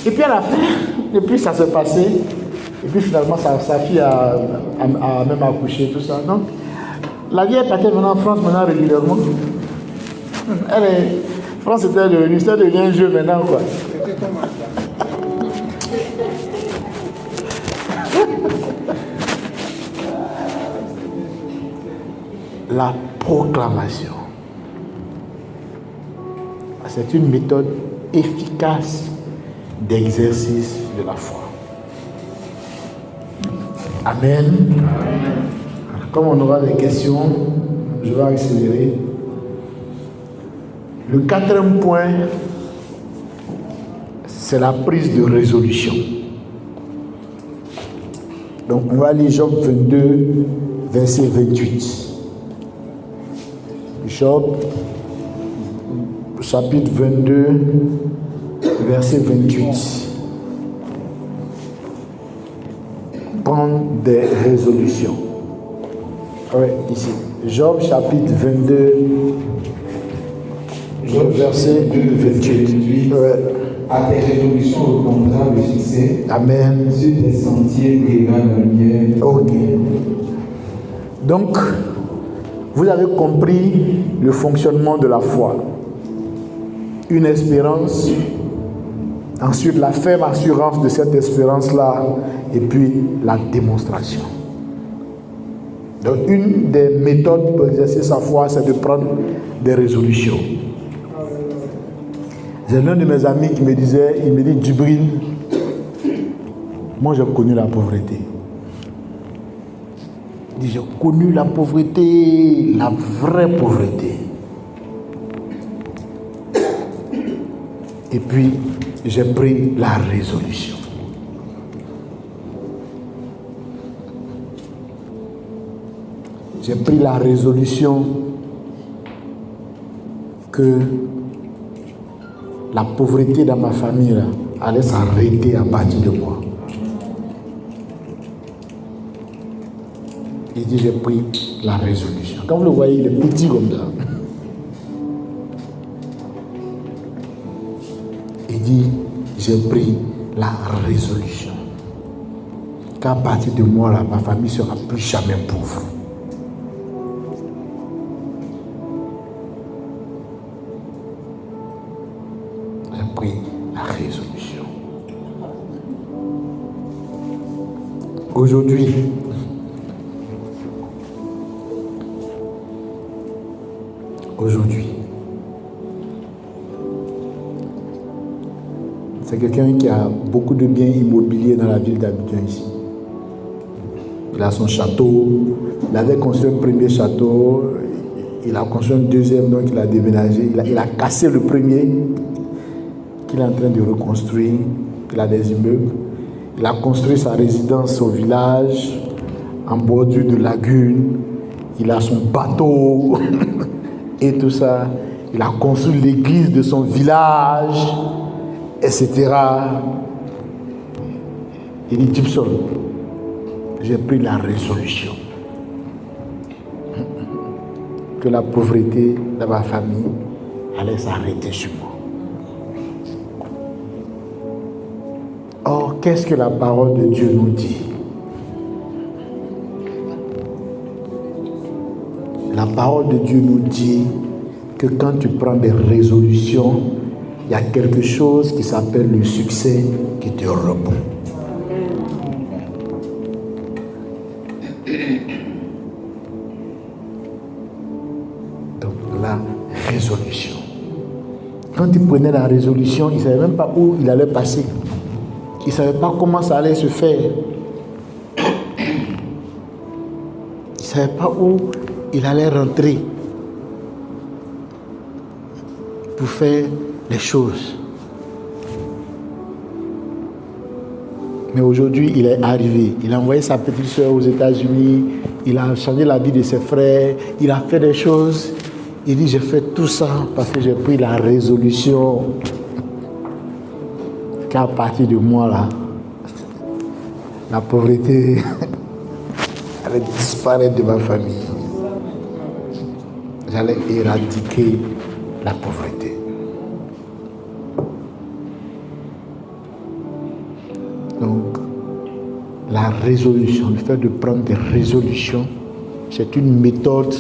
Et puis à la fin, et puis ça s'est passé. Et puis finalement, sa fille a même accouché, tout ça. Donc, la vieille est partie maintenant en France, maintenant régulièrement. France, c'était devenu un jeu maintenant, quoi. La proclamation. C'est une méthode efficace d'exercice de la foi. Amen. Comme on aura des questions, je vais accélérer. Le quatrième point, c'est la prise de résolution. Donc on va lire Job 22, verset 28. Job, chapitre 22, verset 28. Prendre des résolutions. Oui, ici. Job chapitre 22, verset 28. Ouais. À tes résolutions répondra le succès. Amen. Sur tes sentiers brillera la lumière. Ok. Donc, vous avez compris le fonctionnement de la foi. Une espérance, ensuite la ferme assurance de cette espérance-là, et puis la démonstration. Donc une des méthodes pour exercer sa foi, c'est de prendre des résolutions. J'ai l'un de mes amis qui me disait, il me dit, Djibril, moi j'ai connu la pauvreté. Il dit, j'ai connu la pauvreté, la vraie pauvreté. Et puis, j'ai pris la résolution. J'ai pris la résolution que la pauvreté dans ma famille là, allait s'arrêter à partir de moi. Il dit, j'ai pris la résolution. Quand vous le voyez, il est petit comme ça. Il dit, j'ai pris la résolution. Qu'à partir de moi, là, ma famille ne sera plus jamais pauvre. J'ai pris la résolution. Aujourd'hui, c'est quelqu'un qui a beaucoup de biens immobiliers dans la ville d'Abidjan ici. Il a son château, il avait construit un premier château, il a construit un deuxième, donc il a déménagé. Il a cassé le premier, qu'il est en train de reconstruire. Il a des immeubles. Il a construit sa résidence au village, en bordure de lagune. Il a son bateau et tout ça. Il a construit l'église de son village, etc. Il dit, Gibson, j'ai pris la résolution que la pauvreté de ma famille allait s'arrêter sur moi. Or, qu'est-ce que la parole de Dieu nous dit? La parole de Dieu nous dit que quand tu prends des résolutions, il y a quelque chose qui s'appelle le succès qui te répond. Donc, la résolution. Quand il prenait la résolution, il ne savait même pas où il allait passer. Il ne savait pas comment ça allait se faire. Il ne savait pas où il allait rentrer pour faire les choses. Mais aujourd'hui, il est arrivé. Il a envoyé sa petite soeur aux États-Unis. Il a changé la vie de ses frères. Il a fait des choses. Il dit, j'ai fait tout ça parce que j'ai pris la résolution qu'à partir de moi, là, la pauvreté allait disparaître de ma famille. J'allais éradiquer la pauvreté. Donc, la résolution, le fait de prendre des résolutions, c'est une méthode,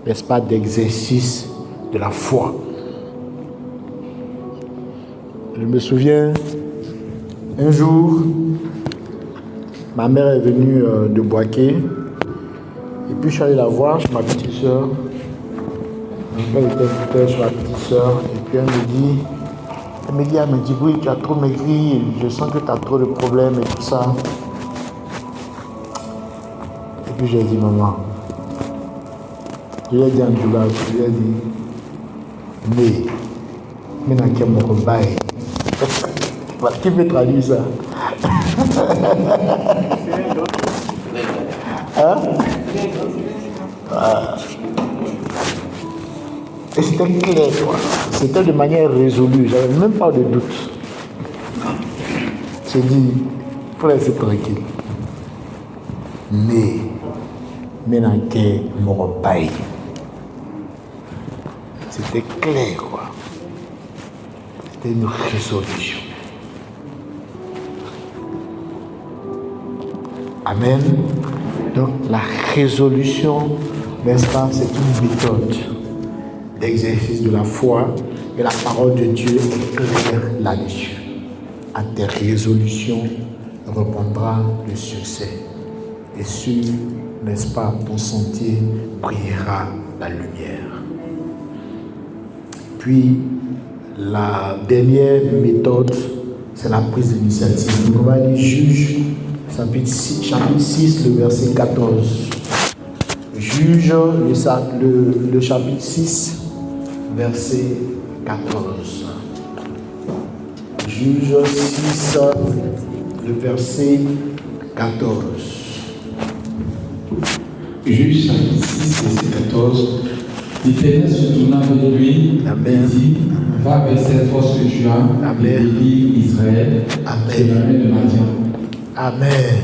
n'est-ce pas, d'exercice de la foi. Je me souviens, un jour, ma mère est venue de Boaké, et puis je suis allé la voir chez ma petite soeur. Elle était chez ma petite soeur, et puis elle me dit, oui, tu as trop maigri, je sens que tu as trop de problèmes et tout ça. Et puis j'ai dit, maman, je lui ai dit en Djoula, je lui ai dit, mais dans quel moment qui peut traduire ça? Hein? Et c'était clair, quoi. C'était de manière résolue, j'avais même pas de doute. J'ai dit, faut laisser tranquille. Mais dans quel moment c'était clair, quoi. C'était une résolution. Amen. Donc la résolution, n'est-ce pas, c'est une méthode d'exercice de la foi et la parole de Dieu est claire là-dessus. À tes résolutions répondra le succès. Et sur, n'est-ce pas, ton sentier brillera la lumière. Puis la dernière méthode, c'est la prise d'initiative. On va aller Juge, chapitre 6, le verset 14. Juge, le chapitre 6, verset 14. Juge 6, le verset 14. Juge chapitre 6, verset 14. L'Éternel se tourna vers lui et dit, va vers cette force que tu as, et délivre Israël de la main de Madian. Amen.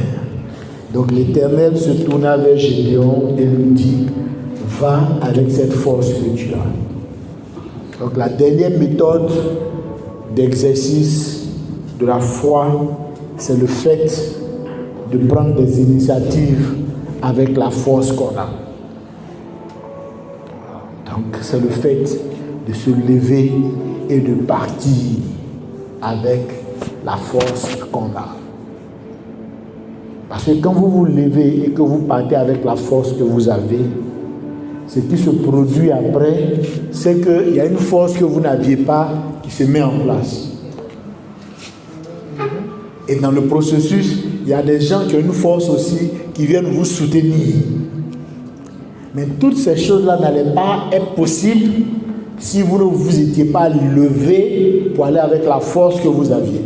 Donc l'Éternel se tourna vers Gédéon et lui dit, va avec cette force que tu as. Donc la dernière méthode d'exercice de la foi, c'est le fait de prendre des initiatives avec la force qu'on a. Donc c'est le fait de se lever et de partir avec la force qu'on a. Parce que quand vous vous levez et que vous partez avec la force que vous avez, ce qui se produit après, c'est qu'il y a une force que vous n'aviez pas qui se met en place. Et dans le processus, il y a des gens qui ont une force aussi qui viennent vous soutenir. Mais toutes ces choses-là n'allaient pas être possibles si vous ne vous étiez pas levé pour aller avec la force que vous aviez.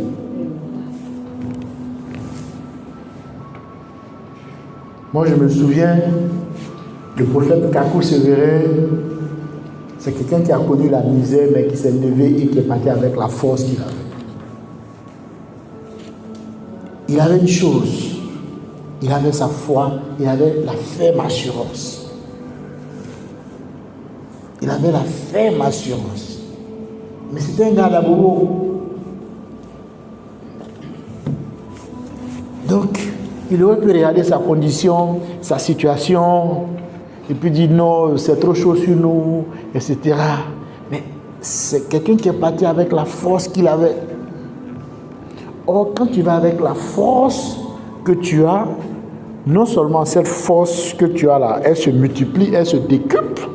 Moi, je me souviens, le prophète Kakou Sévérin, c'est quelqu'un qui a connu la misère, mais qui s'est levé et qui est parti avec la force qu'il avait. Il avait une chose, il avait sa foi, il avait la ferme assurance. Il avait la ferme assurance. Mais c'était un gars d'Abobo. Donc, il aurait pu regarder sa condition, sa situation, et puis dire non, c'est trop chaud sur nous, etc. Mais c'est quelqu'un qui est parti avec la force qu'il avait. Or, quand tu vas avec la force que tu as, non seulement cette force que tu as là, elle se multiplie, elle se décuple,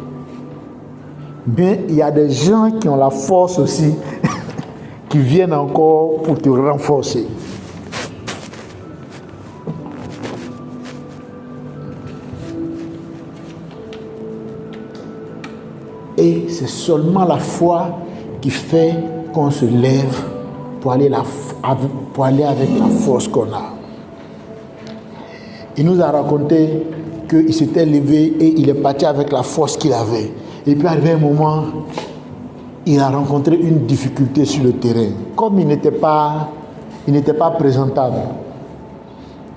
mais il y a des gens qui ont la force aussi, qui viennent encore pour te renforcer. Et c'est seulement la foi qui fait qu'on se lève pour aller avec la force qu'on a. Il nous a raconté qu'il s'était levé et il est parti avec la force qu'il avait. Et puis arrivé un moment, il a rencontré une difficulté sur le terrain. Comme il n'était pas présentable.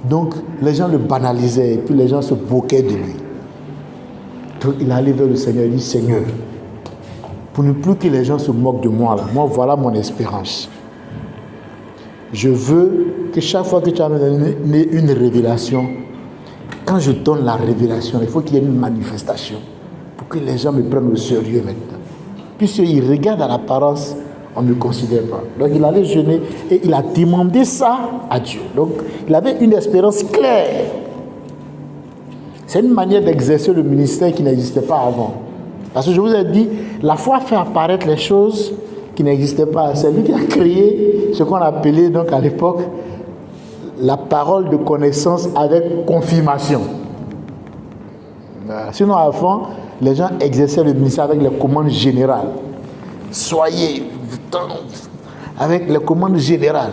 Donc les gens le banalisaient et puis les gens se moquaient de lui. Donc il est allé vers le Seigneur et dit, Seigneur, pour ne plus que les gens se moquent de moi, là, moi voilà mon espérance. Je veux que chaque fois que tu as donné une révélation, quand je donne la révélation, il faut qu'il y ait une manifestation pour que les gens me prennent au sérieux maintenant. Puisqu'ils regardent à l'apparence, on ne me considère pas. Donc il allait jeûner et il a demandé ça à Dieu. Donc il avait une espérance claire. C'est une manière d'exercer le ministère qui n'existait pas avant. Parce que je vous ai dit, la foi fait apparaître les choses qui n'existaient pas. C'est lui qui a créé ce qu'on appelait donc à l'époque la parole de connaissance avec confirmation. Sinon avant, les gens exerçaient le ministère avec les commandes générales. Soyez, avec les commandes générales.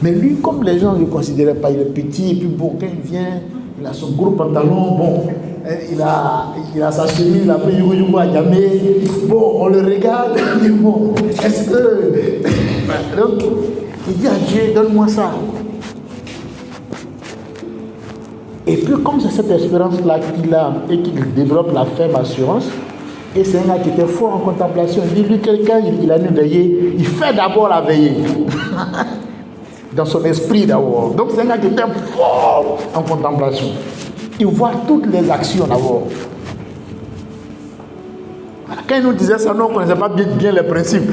Mais lui, comme les gens ne le considéraient pas, il est petit, et puis bon, quand il vient, il a son gros pantalon, bon, il a sa chemise, il a pris Yougou à Yamé, bon, on le regarde, il dit bon, est-ce que... Donc, il dit à Dieu, donne-moi ça. Et puis, comme c'est cette espérance-là qu'il a et qu'il développe la ferme assurance, et c'est un gars qui était fort en contemplation, il dit, lui, quelqu'un, il a une veillée, il fait d'abord la veillée. Dans son esprit d'abord. Donc c'est un gars qui était fort en contemplation. Il voit toutes les actions d'abord. Quand il nous disait ça, nous on ne connaissait pas bien les principes.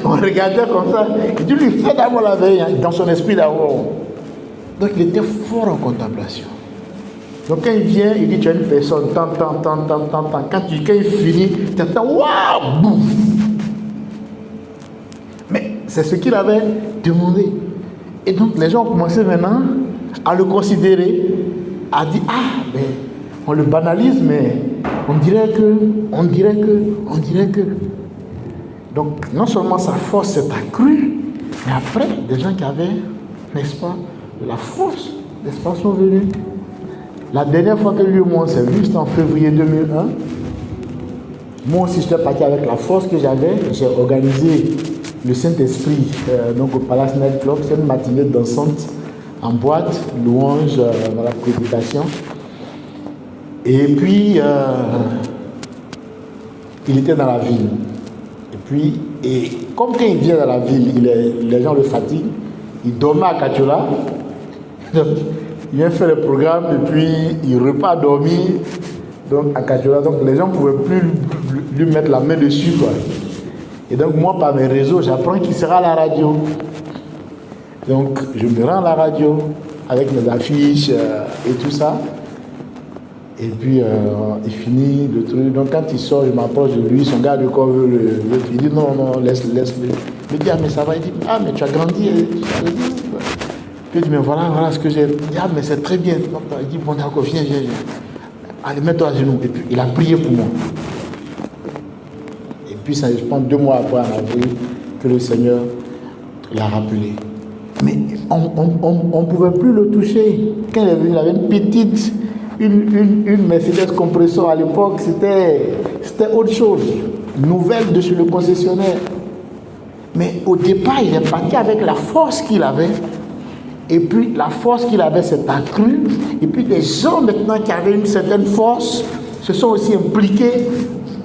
On regardait comme ça. Il dit, lui, fait d'abord la veille, dans son esprit d'abord. Donc il était fort en contemplation. Donc quand il vient, il dit, tu as une personne, tant. Quand il finit, tu attends, waouh, boum. Mais c'est ce qu'il avait demandé. Et donc les gens ont commencé maintenant à le considérer, à dire, ah, mais on le banalise, mais on dirait que. Donc non seulement sa force s'est accrue, mais après, des gens qui avaient, n'est-ce pas, de la force, n'est-ce pas, sont venus. La dernière fois que lui et moi on s'est vu, c'était en février 2001. Moi aussi, j'étais parti avec la force que j'avais. J'ai organisé le Saint-Esprit donc au Palace Night Club. C'est une matinée dansante en boîte, louange dans la prédication. Et puis, il était dans la ville. Et comme quand il vient dans la ville, les gens le fatiguent, il dormait à Katiola. Donc, il vient faire le programme et puis il repart dormir donc, à Katiola. Donc les gens ne pouvaient plus lui mettre la main dessus, quoi. Et donc moi, par mes réseaux, j'apprends qu'il sera à la radio. Donc je me rends à la radio avec mes affiches et tout ça. Et puis il finit le truc. Donc quand il sort, je m'approche de lui, son garde de corps veut le. Il dit non, laisse-le. Je lui dis, ah mais ça va. Il dit, ah mais tu as grandi. Puis il dit, mais voilà ce que j'ai. Il dit, ah mais c'est très bien. Il dit, bon d'accord, viens. Allez, mets-toi à genoux. Et puis il a prié pour moi. Et puis ça, je pense 2 mois après, on a vu que le Seigneur l'a rappelé. Mais on ne pouvait plus le toucher. Quand il est venu, il avait une petite, une Mercedes compresseur à l'époque, c'était autre chose. Nouvelle de chez le concessionnaire. Mais au départ, il est parti avec la force qu'il avait. Et puis la force qu'il avait s'est accrue. Et puis les gens maintenant qui avaient une certaine force se sont aussi impliqués,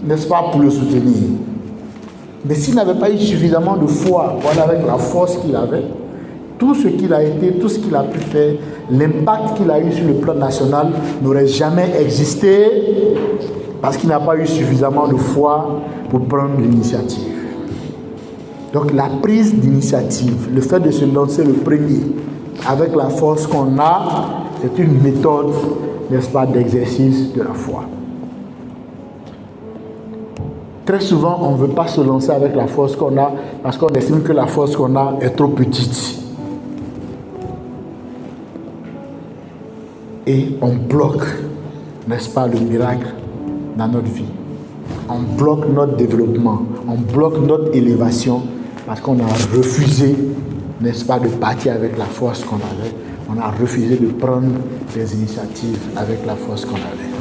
n'est-ce pas, pour le soutenir. Mais s'il n'avait pas eu suffisamment de foi, voilà, avec la force qu'il avait, tout ce qu'il a été, tout ce qu'il a pu faire, l'impact qu'il a eu sur le plan national n'aurait jamais existé parce qu'il n'a pas eu suffisamment de foi pour prendre l'initiative. Donc la prise d'initiative, le fait de se lancer le premier avec la force qu'on a, c'est une méthode, n'est-ce pas, d'exercice de la foi. Très souvent, on ne veut pas se lancer avec la force qu'on a parce qu'on estime que la force qu'on a est trop petite. Et on bloque, n'est-ce pas, le miracle dans notre vie. On bloque notre développement, on bloque notre élévation parce qu'on a refusé, n'est-ce pas, de partir avec la force qu'on avait. On a refusé de prendre des initiatives avec la force qu'on avait.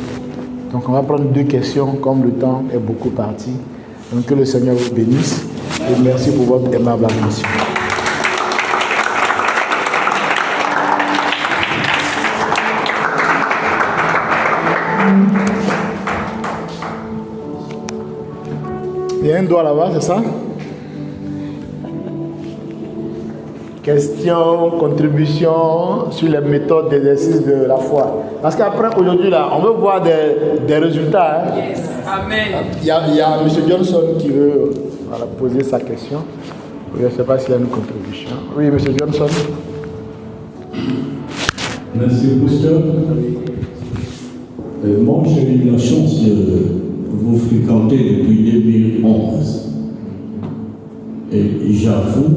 Donc on va prendre 2 questions, comme le temps est beaucoup parti. Donc que le Seigneur vous bénisse et merci pour votre aimable attention. Il y a un doigt là-bas, c'est ça? Question, contribution sur les méthodes d'exercice de la foi. Parce qu'après, aujourd'hui, là, on veut voir des résultats. Hein? Yes. Amen. Il y a M. Johnson qui veut poser sa question. Je ne sais pas s'il y a une contribution. Oui, M. Johnson. Merci, pasteur. Moi, j'ai eu la chance de vous fréquenter depuis 2011. Et j'avoue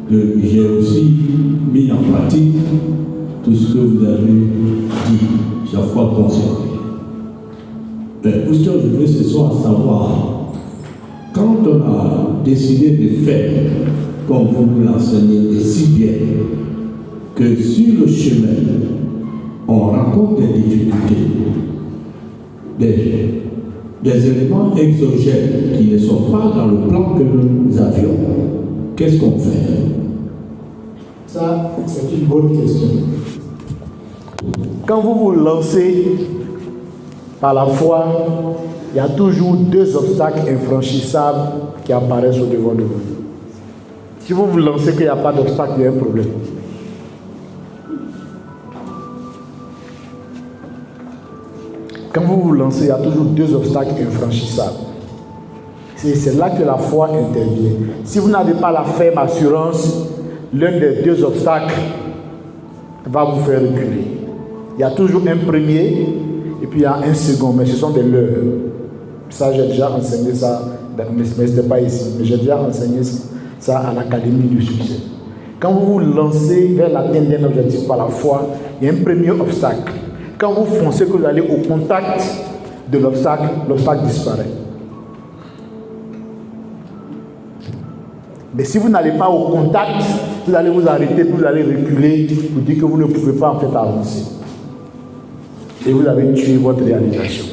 que j'ai aussi mis en pratique tout ce que vous avez dit, chaque fois concerné. Pasteur, je veux ce soir savoir, quand on a décidé de faire, comme vous nous l'enseignez si bien, que sur le chemin, on rencontre des difficultés, des éléments exogènes qui ne sont pas dans le plan que nous avions. Qu'est-ce qu'on fait? Ça, c'est une bonne question. Quand vous vous lancez par la foi, il y a toujours 2 obstacles infranchissables qui apparaissent au devant de vous. Si vous vous lancez qu'il n'y a pas d'obstacle, il y a un problème. Quand vous vous lancez, il y a toujours 2 obstacles infranchissables. C'est là que la foi intervient. Si vous n'avez pas la ferme assurance, l'un des 2 obstacles va vous faire reculer. Il y a toujours un premier et puis il y a un second, mais ce sont des leurres. Ça, j'ai déjà enseigné ça, mais ce n'était pas ici, mais j'ai déjà enseigné ça à l'Académie du succès. Quand vous vous lancez vers l'atteinte d'un objectif par la foi, il y a un premier obstacle. Quand vous foncez, que vous allez au contact de l'obstacle, l'obstacle disparaît. Mais si vous n'allez pas au contact, vous allez vous arrêter, vous allez reculer, vous dire que vous ne pouvez pas en fait avancer. Et vous avez tué votre réalisation.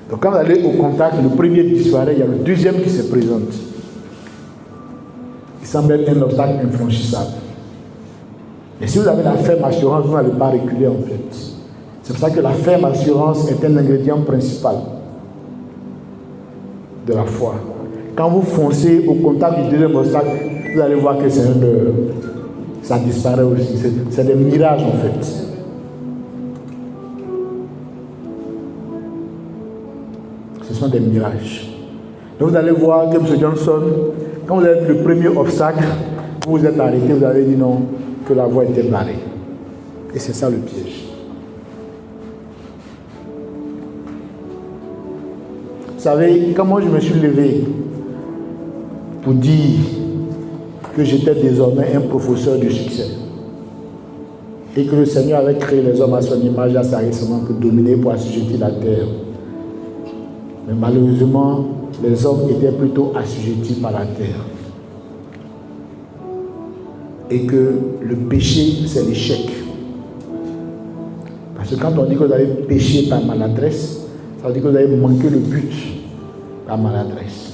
Donc quand vous allez au contact, le premier disparaît, il y a le deuxième qui se présente. Il semble être un obstacle infranchissable. Et si vous avez la ferme assurance, vous n'allez pas reculer en fait. C'est pour ça que la ferme assurance est un ingrédient principal de la foi. Quand vous foncez au contact du deuxième obstacle, vous allez voir que ça disparaît aussi. C'est des mirages en fait. Ce sont des mirages. Donc vous allez voir que M. Johnson, quand vous avez le premier obstacle, vous vous êtes arrêté, vous avez dit non, que la voie était barrée. Et c'est ça le piège. Vous savez, quand moi je me suis levé pour dire que j'étais désormais un professeur du succès et que le Seigneur avait créé les hommes à son image et à sa ressemblance pour dominer, pour assujettir la terre. Mais malheureusement, les hommes étaient plutôt assujettis par la terre. Et que le péché, c'est l'échec. Parce que quand on dit que vous avez péché par maladresse, ça veut dire que vous avez manqué le but par maladresse.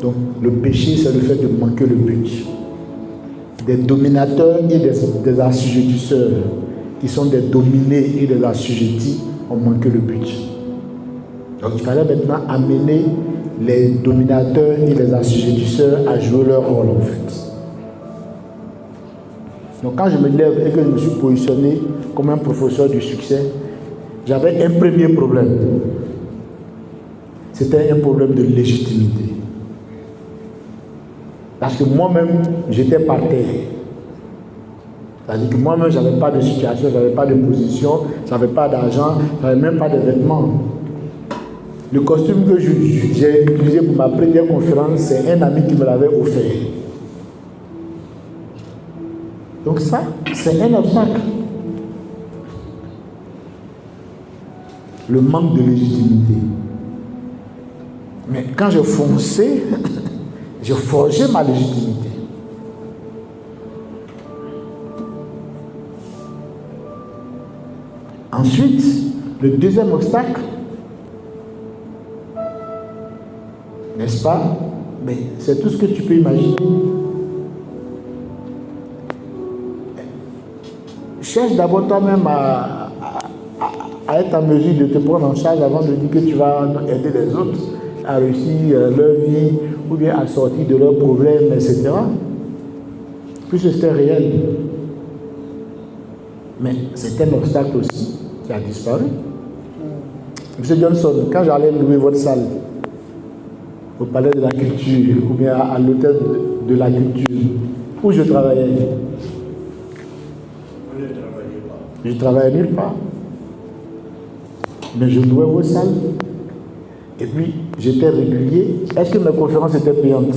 Donc le péché, c'est le fait de manquer le but. Des dominateurs et des assujettisseurs, qui sont des dominés et des assujettis, ont manqué le but. Donc il fallait maintenant amener les dominateurs et les assujettisseurs à jouer leur rôle en fait. Donc quand je me lève et que je me suis positionné comme un professeur du succès, j'avais un premier problème. C'était un problème de légitimité. Parce que moi-même, j'étais par terre. C'est-à-dire que moi-même, je n'avais pas de situation, je n'avais pas de position, je n'avais pas d'argent, je n'avais même pas de vêtements. Le costume que j'ai utilisé pour ma première conférence, c'est un ami qui me l'avait offert. Donc ça, c'est un obstacle. Le manque de légitimité. Mais quand je fonçais, je forgeais ma légitimité. Ensuite, le deuxième obstacle, n'est-ce pas? Mais c'est tout ce que tu peux imaginer. Cherche d'abord toi-même à être en mesure de te prendre en charge avant de dire que tu vas aider les autres à réussir leur vie ou bien à sortir de leurs problèmes, etc. Puisque c'était réel. Mais c'est un obstacle aussi qui a disparu. M. Johnson, quand j'allais louer votre salle au Palais de la Culture ou bien à l'hôtel de la Culture, où je travaillais, je travaillais nulle part. Mais je louais vos salles. Et puis, j'étais régulier. Est-ce que mes conférences étaient payantes?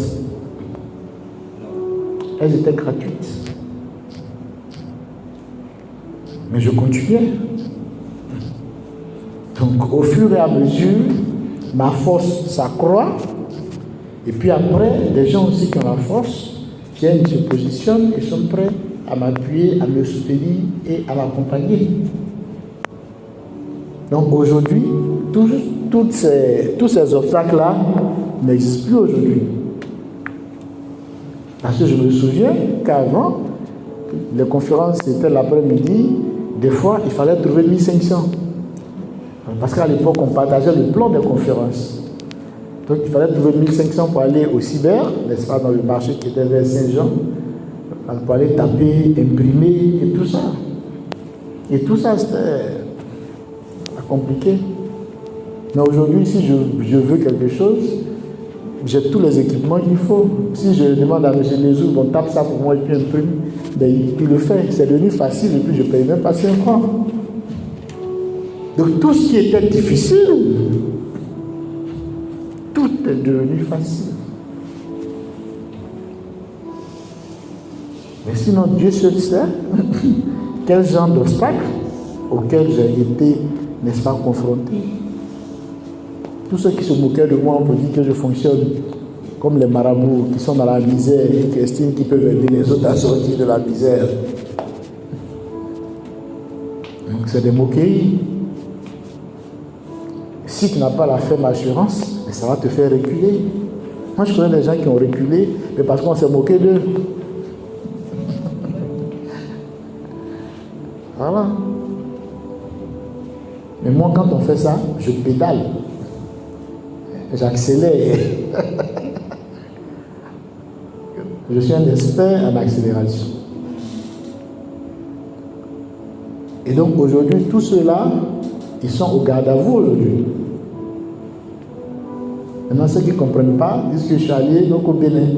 Elles étaient gratuites. Mais je continuais. Donc, au fur et à mesure, ma force s'accroît. Et puis après, des gens aussi qui ont la force viennent, se positionnent et sont prêts à m'appuyer, à me soutenir et à m'accompagner. Donc aujourd'hui, tous ces obstacles-là n'existent plus aujourd'hui. Parce que je me souviens qu'avant, les conférences étaient l'après-midi, des fois il fallait trouver 1500. Parce qu'à l'époque, on partageait le plan des conférences. Donc il fallait trouver 1500 pour aller au cyber, n'est-ce pas, dans le marché qui était vers Saint-Jean, pour aller taper, imprimer et tout ça. Et tout ça, c'était compliqué. Mais aujourd'hui, si je veux quelque chose, j'ai tous les équipements qu'il faut. Si je demande à M. Nezou, bon, tape ça pour moi et puis imprime, ben, il le fait. C'est devenu facile et puis je ne paye même pas 5 francs. Donc tout ce qui était difficile, tout est devenu facile. Mais sinon, Dieu seul sait quel genre d'obstacle auquel j'ai été, n'est-ce pas, confronté. Tous ceux qui se moquaient de moi, on peut dire que je fonctionne comme les marabouts qui sont dans la misère et qui estiment qu'ils peuvent aider les autres à sortir de la misère. Donc c'est des moqueries. Si tu n'as pas la ferme assurance, ça va te faire reculer. Moi je connais des gens qui ont reculé, mais parce qu'on s'est moqué d'eux. Voilà. Mais moi, quand on fait ça, je pédale. J'accélère. Je suis un expert en accélération. Et donc aujourd'hui, tous ceux-là, ils sont au garde à vous aujourd'hui. Maintenant, ceux qui ne comprennent pas disent que je suis allé donc au Bénin.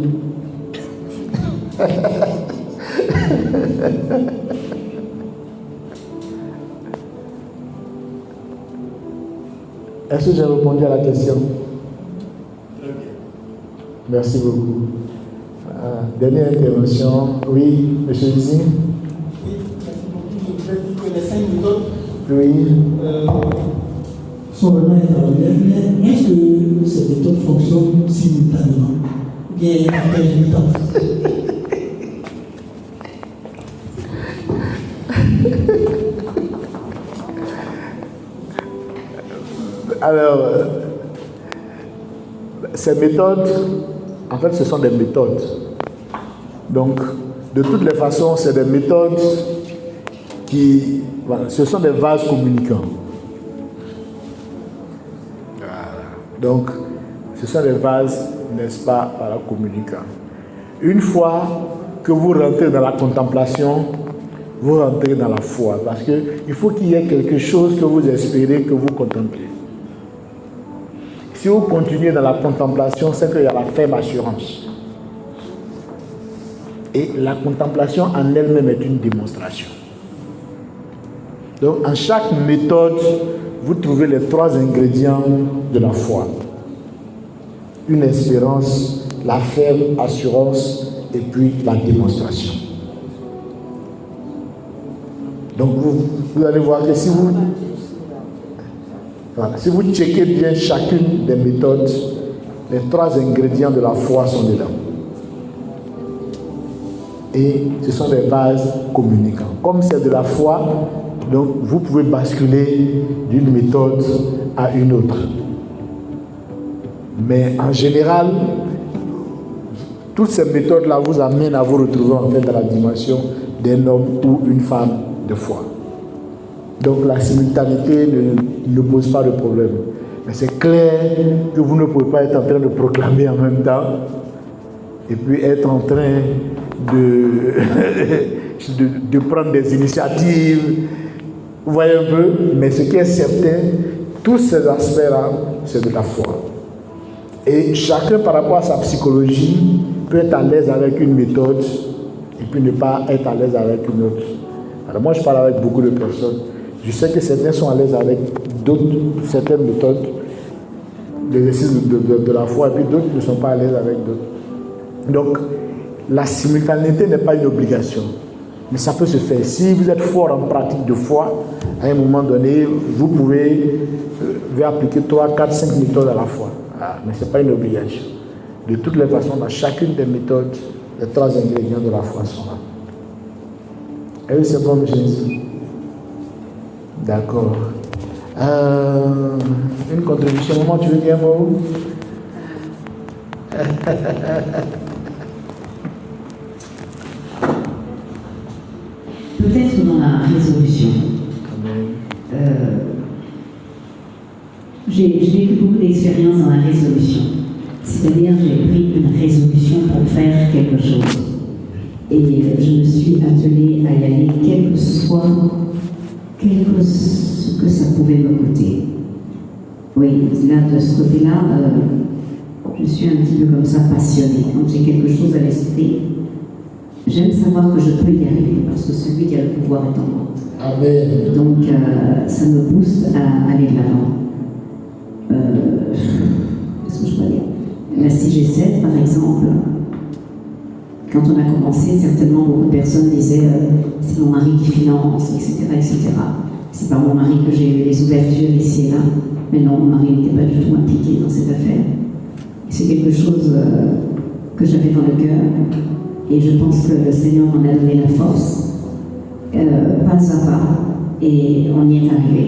Est-ce que j'ai répondu à la question? Très bien. Merci beaucoup. Dernière intervention. Oui, M. Lizine. Oui, je voulais dire que les 5 méthodes sont vraiment extraordinaires. Mais est-ce que ces méthodes fonctionnent simultanément? Ou bien il y a un temps? Alors, ces méthodes, en fait, ce sont des méthodes. Donc, de toutes les façons, c'est des méthodes qui... Voilà, ce sont des vases communicants. Donc, ce sont des vases, n'est-ce pas, voilà, communicants. Une fois que vous rentrez dans la contemplation, vous rentrez dans la foi. Parce qu'il faut qu'il y ait quelque chose que vous espérez, que vous contemplez. Si vous continuez dans la contemplation, c'est qu'il y a la ferme assurance. Et la contemplation en elle-même est une démonstration. Donc, en chaque méthode, vous trouvez les 3 ingrédients de la foi. Une espérance, la ferme assurance et puis la démonstration. Donc, vous allez voir que si vous... Voilà. Si vous checkez bien chacune des méthodes, les 3 ingrédients de la foi sont dedans. Et ce sont des vases communicants. Comme c'est de la foi, donc vous pouvez basculer d'une méthode à une autre. Mais en général, toutes ces méthodes-là vous amènent à vous retrouver en fait dans la dimension d'un homme ou une femme de foi. Donc la simultanéité ne pose pas de problème. Mais c'est clair que vous ne pouvez pas être en train de proclamer en même temps et puis être en train de prendre des initiatives. Vous voyez un peu? Mais ce qui est certain, tous ces aspects-là, c'est de la foi. Et chacun, par rapport à sa psychologie, peut être à l'aise avec une méthode et puis ne pas être à l'aise avec une autre. Alors moi, je parle avec beaucoup de personnes. Je sais que certains sont à l'aise avec certaines méthodes d'exercice de la foi, et puis d'autres ne sont pas à l'aise avec d'autres. Donc, la simultanéité n'est pas une obligation, mais ça peut se faire. Si vous êtes fort en pratique de foi, à un moment donné, vous pouvez appliquer 3, 4, 5 méthodes à la fois. Mais ce n'est pas une obligation. De toutes les façons, dans chacune des méthodes, les 3 ingrédients de la foi sont là. Et c'est bon, Jésus. D'accord. Une contribution, maman, tu veux dire un mot? Peut-être dans la résolution. J'ai vécu beaucoup d'expériences dans la résolution. C'est-à-dire, j'ai pris une résolution pour faire quelque chose. Et je me suis attelée à y aller, quel que soit ce que ça pouvait me coûter. Oui, là, de ce côté-là, je suis un petit peu comme ça passionnée. Quand j'ai quelque chose à l'esprit, j'aime savoir que je peux y arriver, parce que celui qui a le pouvoir est en moi. Amen. Donc, ça me pousse à aller de l'avant. Qu'est-ce que je peux dire? La CG7, par exemple, quand on a commencé, certainement beaucoup de personnes disaient c'est mon mari qui finance, etc., etc. C'est par mon mari que j'ai eu les ouvertures ici et là. Mais non, mon mari n'était pas du tout impliqué dans cette affaire. C'est quelque chose que j'avais dans le cœur. Et je pense que le Seigneur m'en a donné la force, pas à pas, et on y est arrivé.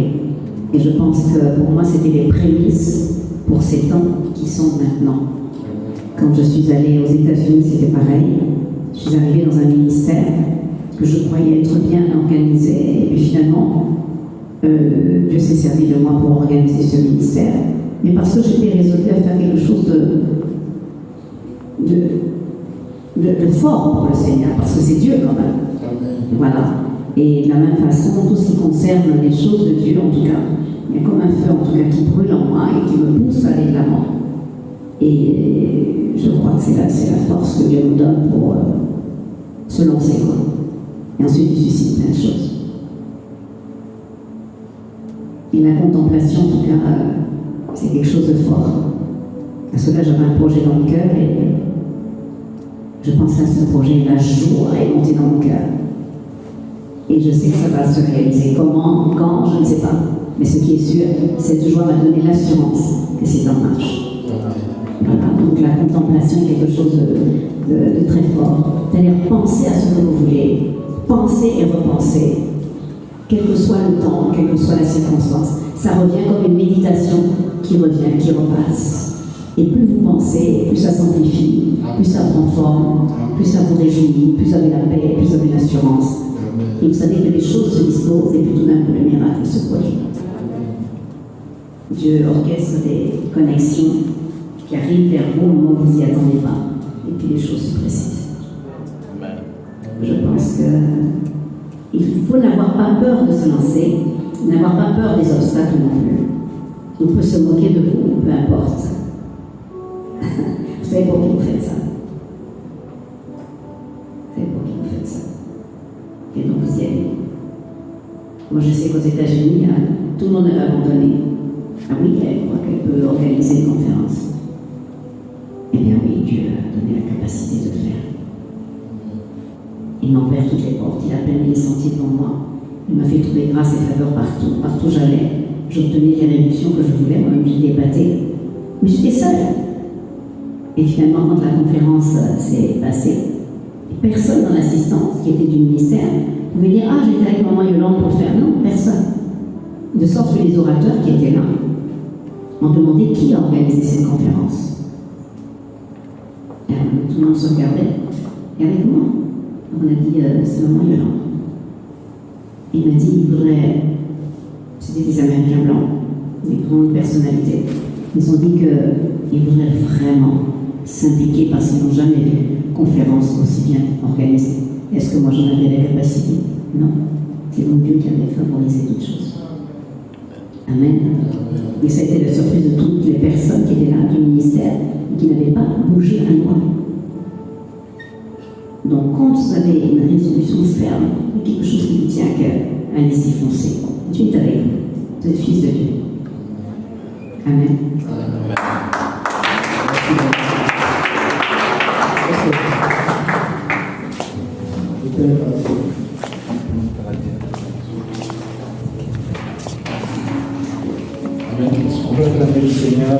Et je pense que pour moi, c'était les prémices pour ces temps qui sont maintenant. Quand je suis allée aux États-Unis, c'était pareil. Je suis arrivée dans un ministère que je croyais être bien organisée. Et puis finalement, Dieu s'est servi de moi pour organiser ce ministère. Mais parce que j'étais résolue à faire quelque chose de fort pour le Seigneur, parce que c'est Dieu quand même. Voilà. Et de la même façon, tout ce qui concerne les choses de Dieu, en tout cas, il y a comme un feu, en tout cas, qui brûle en moi et qui me pousse à aller de l'avant. Et je crois que c'est la force que Dieu nous donne pour se lancer, quoi. Et ensuite, il suscite plein de choses. Et la contemplation, en tout cas, c'est quelque chose de fort. Parce que là, j'avais un projet dans le cœur et je pensais à ce projet, la joie est montée dans mon cœur. Et je sais que ça va se réaliser. Comment, quand, je ne sais pas. Mais ce qui est sûr, cette joie m'a donné l'assurance que c'est en marche. Voilà. Donc la contemplation est quelque chose de très fort. C'est-à-dire penser à ce que vous voulez, penser et repenser, quel que soit le temps, quelle que soit la circonstance. Ça revient comme une méditation qui revient, qui repasse. Et plus vous pensez, plus ça s'amplifie, plus ça prend forme, plus ça vous réjouit, plus vous avez la paix, plus vous avez l'assurance. Et vous savez que les choses se disposent et puis tout d'un coup le miracle se produit. Dieu orchestre des connexions qui arrivent vers vous au moment où vous n'y attendez pas. Et puis les choses se précisent. Je pense qu'il faut n'avoir pas peur de se lancer, n'avoir pas peur des obstacles non plus. On peut se moquer de vous, peu importe. Vous savez pour qui vous faites ça? Vous savez pour qui vous faites ça? Et donc vous y allez. Moi je sais qu'aux États-Unis, tout le monde avait abandonné. Ah oui, elle croit qu'elle peut organiser une conférence. Eh bien oui, Dieu a donné la capacité de le faire. Il m'a ouvert toutes les portes, il a permis les sentiers devant moi. Il m'a fait trouver grâce et faveur partout. Partout où j'allais, j'obtenais les réductions que je voulais, moi-même j'étais épatée. Mais j'étais seule. Et finalement, quand la conférence s'est passée, personne dans l'assistance qui était du ministère pouvait dire « Ah, j'étais avec maman Yolande pour faire. » Non, personne. De sorte que les orateurs qui étaient là m'ont demandé qui a organisé cette conférence. Et tout le monde se regardait. Et avec moi, on a dit c'est maman Yolande. Il m'a dit il voudrait. C'était des Américains blancs, des grandes personnalités. Ils ont dit qu'ils voudraient vraiment s'impliquer parce qu'ils n'ont jamais vu une conférence aussi bien organisée. Est-ce que moi j'en avais la capacité? Non. C'est donc Dieu qui avait favorisé toutes choses. Amen. Et ça a été la surprise de toutes les personnes qui étaient là du ministère et qui n'avaient pas bougé un doigt. Donc quand vous avez une résolution ferme, quelque chose qui vous tient à cœur, allez-y foncer. Dieu est avec vous. Vous êtes fils de Dieu. Amen. On peut acclamer le Seigneur.